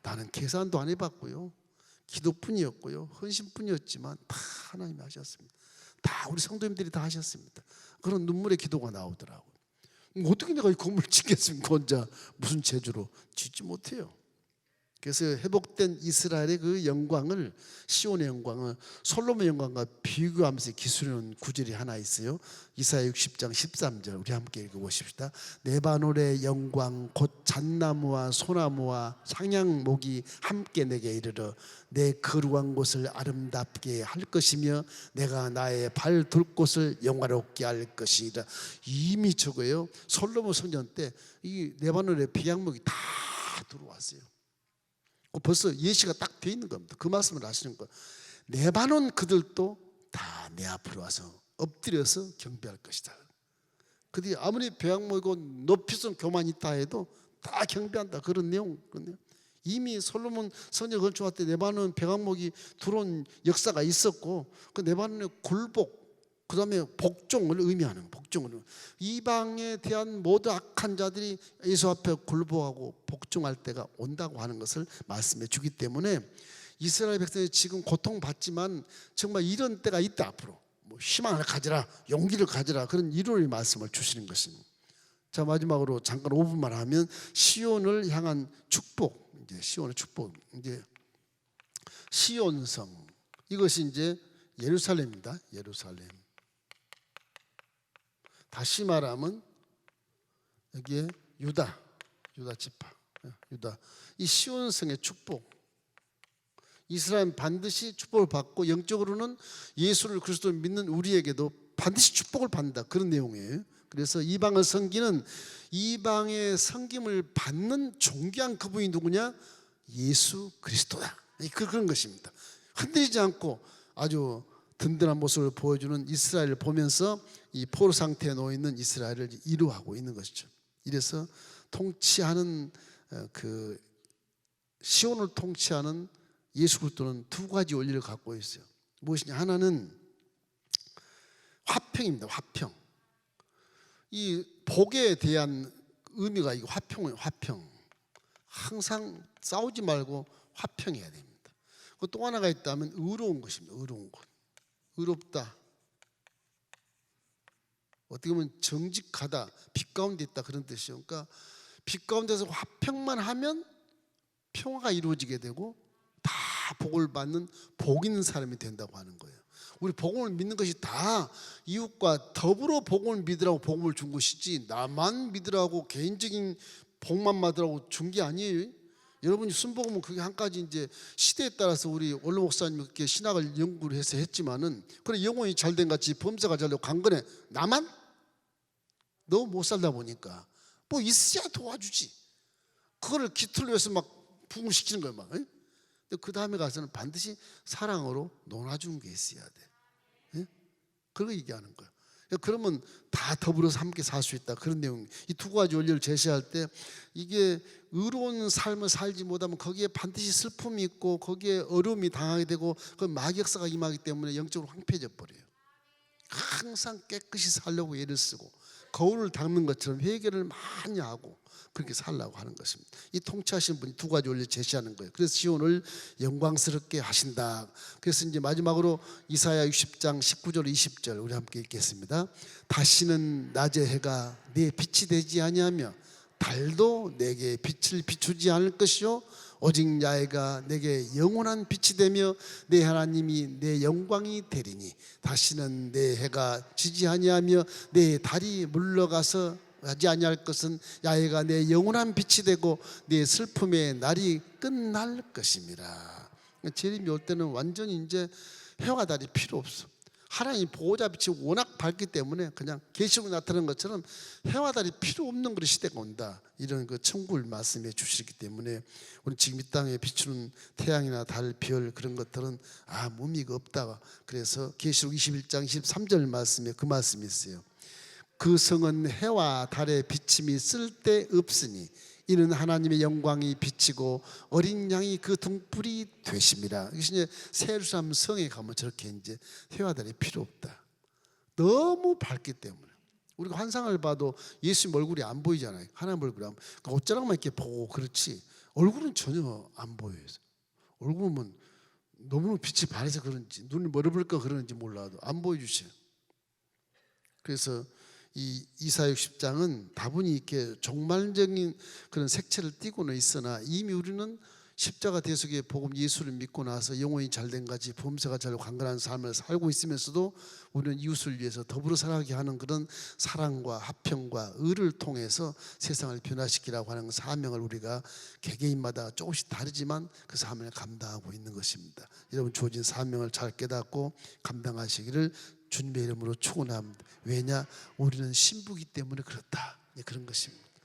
Speaker 1: 나는 계산도 안 해봤고요, 기도뿐이었고요, 헌신뿐이었지만 다 하나님이 하셨습니다. 다 우리 성도님들이 다 하셨습니다. 그런 눈물의 기도가 나오더라고요. 어떻게 내가 이 건물을 짓겠습니까? 혼자 무슨 재주로 짓지 못해요. 그래서 회복된 이스라엘의 그 영광을, 시온의 영광을 솔로몬의 영광과 비교하면서 기술하는 구절이 하나 있어요. 이사야 60장 13절 우리 함께 읽어보십시다. 레바논의 영광 곧 잣나무와 소나무와 상향목이 함께 내게 이르러 내 거룩한 곳을 아름답게 할 것이며 내가 나의 발 둘 곳을 영화롭게 할 것이라. 이미 저거예요. 솔로몬 성전 때 이 레바논의 비향목이 다 들어왔어요. 벌써 예시가 딱 돼 있는 겁니다. 그 말씀을 하시는 거예요. 레바논 그들도 다 내 앞으로 와서 엎드려서 경배할 것이다. 그들이 아무리 배양모이고 높이선 교만 있다 해도 다 경배한다. 그런 내용. 이미 솔로몬 성전 건축할 때 레바논 배양목이 들어온 역사가 있었고, 그 레바논의 굴복, 그 다음에 복종을 의미하는, 복종을, 이방에 대한 모든 악한 자들이 예수 앞에 굴복하고 복종할 때가 온다고 하는 것을 말씀해 주기 때문에 이스라엘 백성이 지금 고통받지만 정말 이런 때가 있다. 앞으로 뭐 희망을 가지라, 용기를 가지라, 그런 이론의 말씀을 주시는 것입니다. 자, 마지막으로 잠깐 5분만 하면 시온을 향한 축복, 이제 시온의 축복, 이제 시온성, 이것이 이제 예루살렘입니다. 예루살렘. 다시 말하면 여기에 유다 지파, 유다, 이 시온성의 축복. 이스라엘은 반드시 축복을 받고 영적으로는 예수를 그리스도를 믿는 우리에게도 반드시 축복을 받는다, 그런 내용이에요. 그래서 이방을 섬기는, 이방의 섬김을 받는 존귀한 그분이 누구냐? 예수 그리스도다. 그런 것입니다. 흔들리지 않고 아주 든든한 모습을 보여주는 이스라엘을 보면서 이 포로 상태에 놓여 있는 이스라엘을 이루하고 있는 것이죠. 이래서 통치하는, 그 시온을 통치하는 예수 그리스도는 두 가지 원리를 갖고 있어요. 무엇이냐? 하나는 화평입니다. 화평. 이 복에 대한 의미가 이거 화평이에요. 화평. 항상 싸우지 말고 화평해야 됩니다. 또 하나가 있다면 의로운 것입니다. 의로운 것. 의롭다, 어떻게 보면 정직하다, 빛 가운데 있다, 그런 뜻이죠. 그러니까 빛 가운데서 화평만 하면 평화가 이루어지게 되고 다 복을 받는 복 있는 사람이 된다고 하는 거예요. 우리 복음을 믿는 것이 다 이웃과 더불어 복음을 믿으라고 복음을 준 것이지, 나만 믿으라고 개인적인 복만 받으라고 준 게 아니에요. 여러분이 순복음은 그게 한 가지, 이제 시대에 따라서 우리 원로 목사님이 그렇게 신학을 연구를 해서 했지만은, 그래 영혼이 잘된 같이 범사가 잘되고 강건해, 나만 너무 못 살다 보니까 뭐 있어야 도와주지, 그거를 기틀로 해서 막 부흥시키는 거예요, 막. 근데 그 다음에 가서는 반드시 사랑으로 논아주는 게 있어야 돼. 그걸 얘기하는 거예요. 그러면 다 더불어서 함께 살 수 있다, 그런 내용. 이 두 가지 원리를 제시할 때, 이게 의로운 삶을 살지 못하면 거기에 반드시 슬픔이 있고 거기에 어려움이 당하게 되고 그 마귀역사가 임하기 때문에 영적으로 황폐해져 버려요. 항상 깨끗이 살려고 애를 쓰고 거울을 닦는 것처럼 회개를 많이 하고 그렇게 살라고 하는 것입니다. 이 통치하신 분이 두 가지 원리 제시하는 거예요. 그래서 시온을 영광스럽게 하신다. 그래서 이제 마지막으로 이사야 60장 19절 20절 우리 함께 읽겠습니다. 다시는 낮의 해가 내 빛이 되지 아니하며 달도 내게 빛을 비추지 않을 것이요 오직 야훼가 내게 영원한 빛이 되며 내 하나님이 내 영광이 되리니 다시는 내 해가 지지 아니하며 내 달이 물러가서 하지 아니할 것은 야훼가 내 영원한 빛이 되고 내 슬픔의 날이 끝날 것입니다. 재림이 올 때는 완전히 이제 해와 달이 필요 없어. 하나님 보호자 빛이 워낙 밝기 때문에 그냥 계시록 나타나는 것처럼 해와 달이 필요 없는 그런 시대가 온다. 이런 그 천국을 말씀해 주시기 때문에 우리 지금 이 땅에 비추는 태양이나 달, 별 그런 것들은 의미가 없다. 그래서 계시록 21장 23절 말씀에 그 말씀이 있어요. 그 성은 해와 달의 비침이 쓸데없으니 이는 하나님의 영광이 비치고 어린 양이 그 등불이 되심이라. 이제 새 예루살렘 성에 가면 저렇게 이제 해와 달이 필요 없다. 너무 밝기 때문에 우리가 환상을 봐도 예수님 얼굴이 안 보이잖아요. 하나님 얼굴이 안 보여. 그러니까 옷자락만 이렇게 보고 그렇지 얼굴은 전혀 안 보여요. 얼굴은 너무 빛이 바래서 그런지 눈이 멀어볼까 그러는지 몰라도 안 보여주세요. 그래서 이 이사야 60장은 다분히 이렇게 종말적인 그런 색채를 띠고는 있으나 이미 우리는 십자가 대속의 복음 예수를 믿고 나서 영혼이 잘된 같이 범사가 잘 관건한 삶을 살고 있으면서도 우리는 이웃을 위해서 더불어 살아가게 하는 그런 사랑과 화평과 의를 통해서 세상을 변화시키라고 하는 사명을 우리가 개개인마다 조금씩 다르지만 그 사명을 감당하고 있는 것입니다. 여러분 주어진 사명을 잘 깨닫고 감당하시기를 주님의 이름으로 축원합니다. 왜냐? 우리는 신부이기 때문에 그렇다. 그런 것입니다.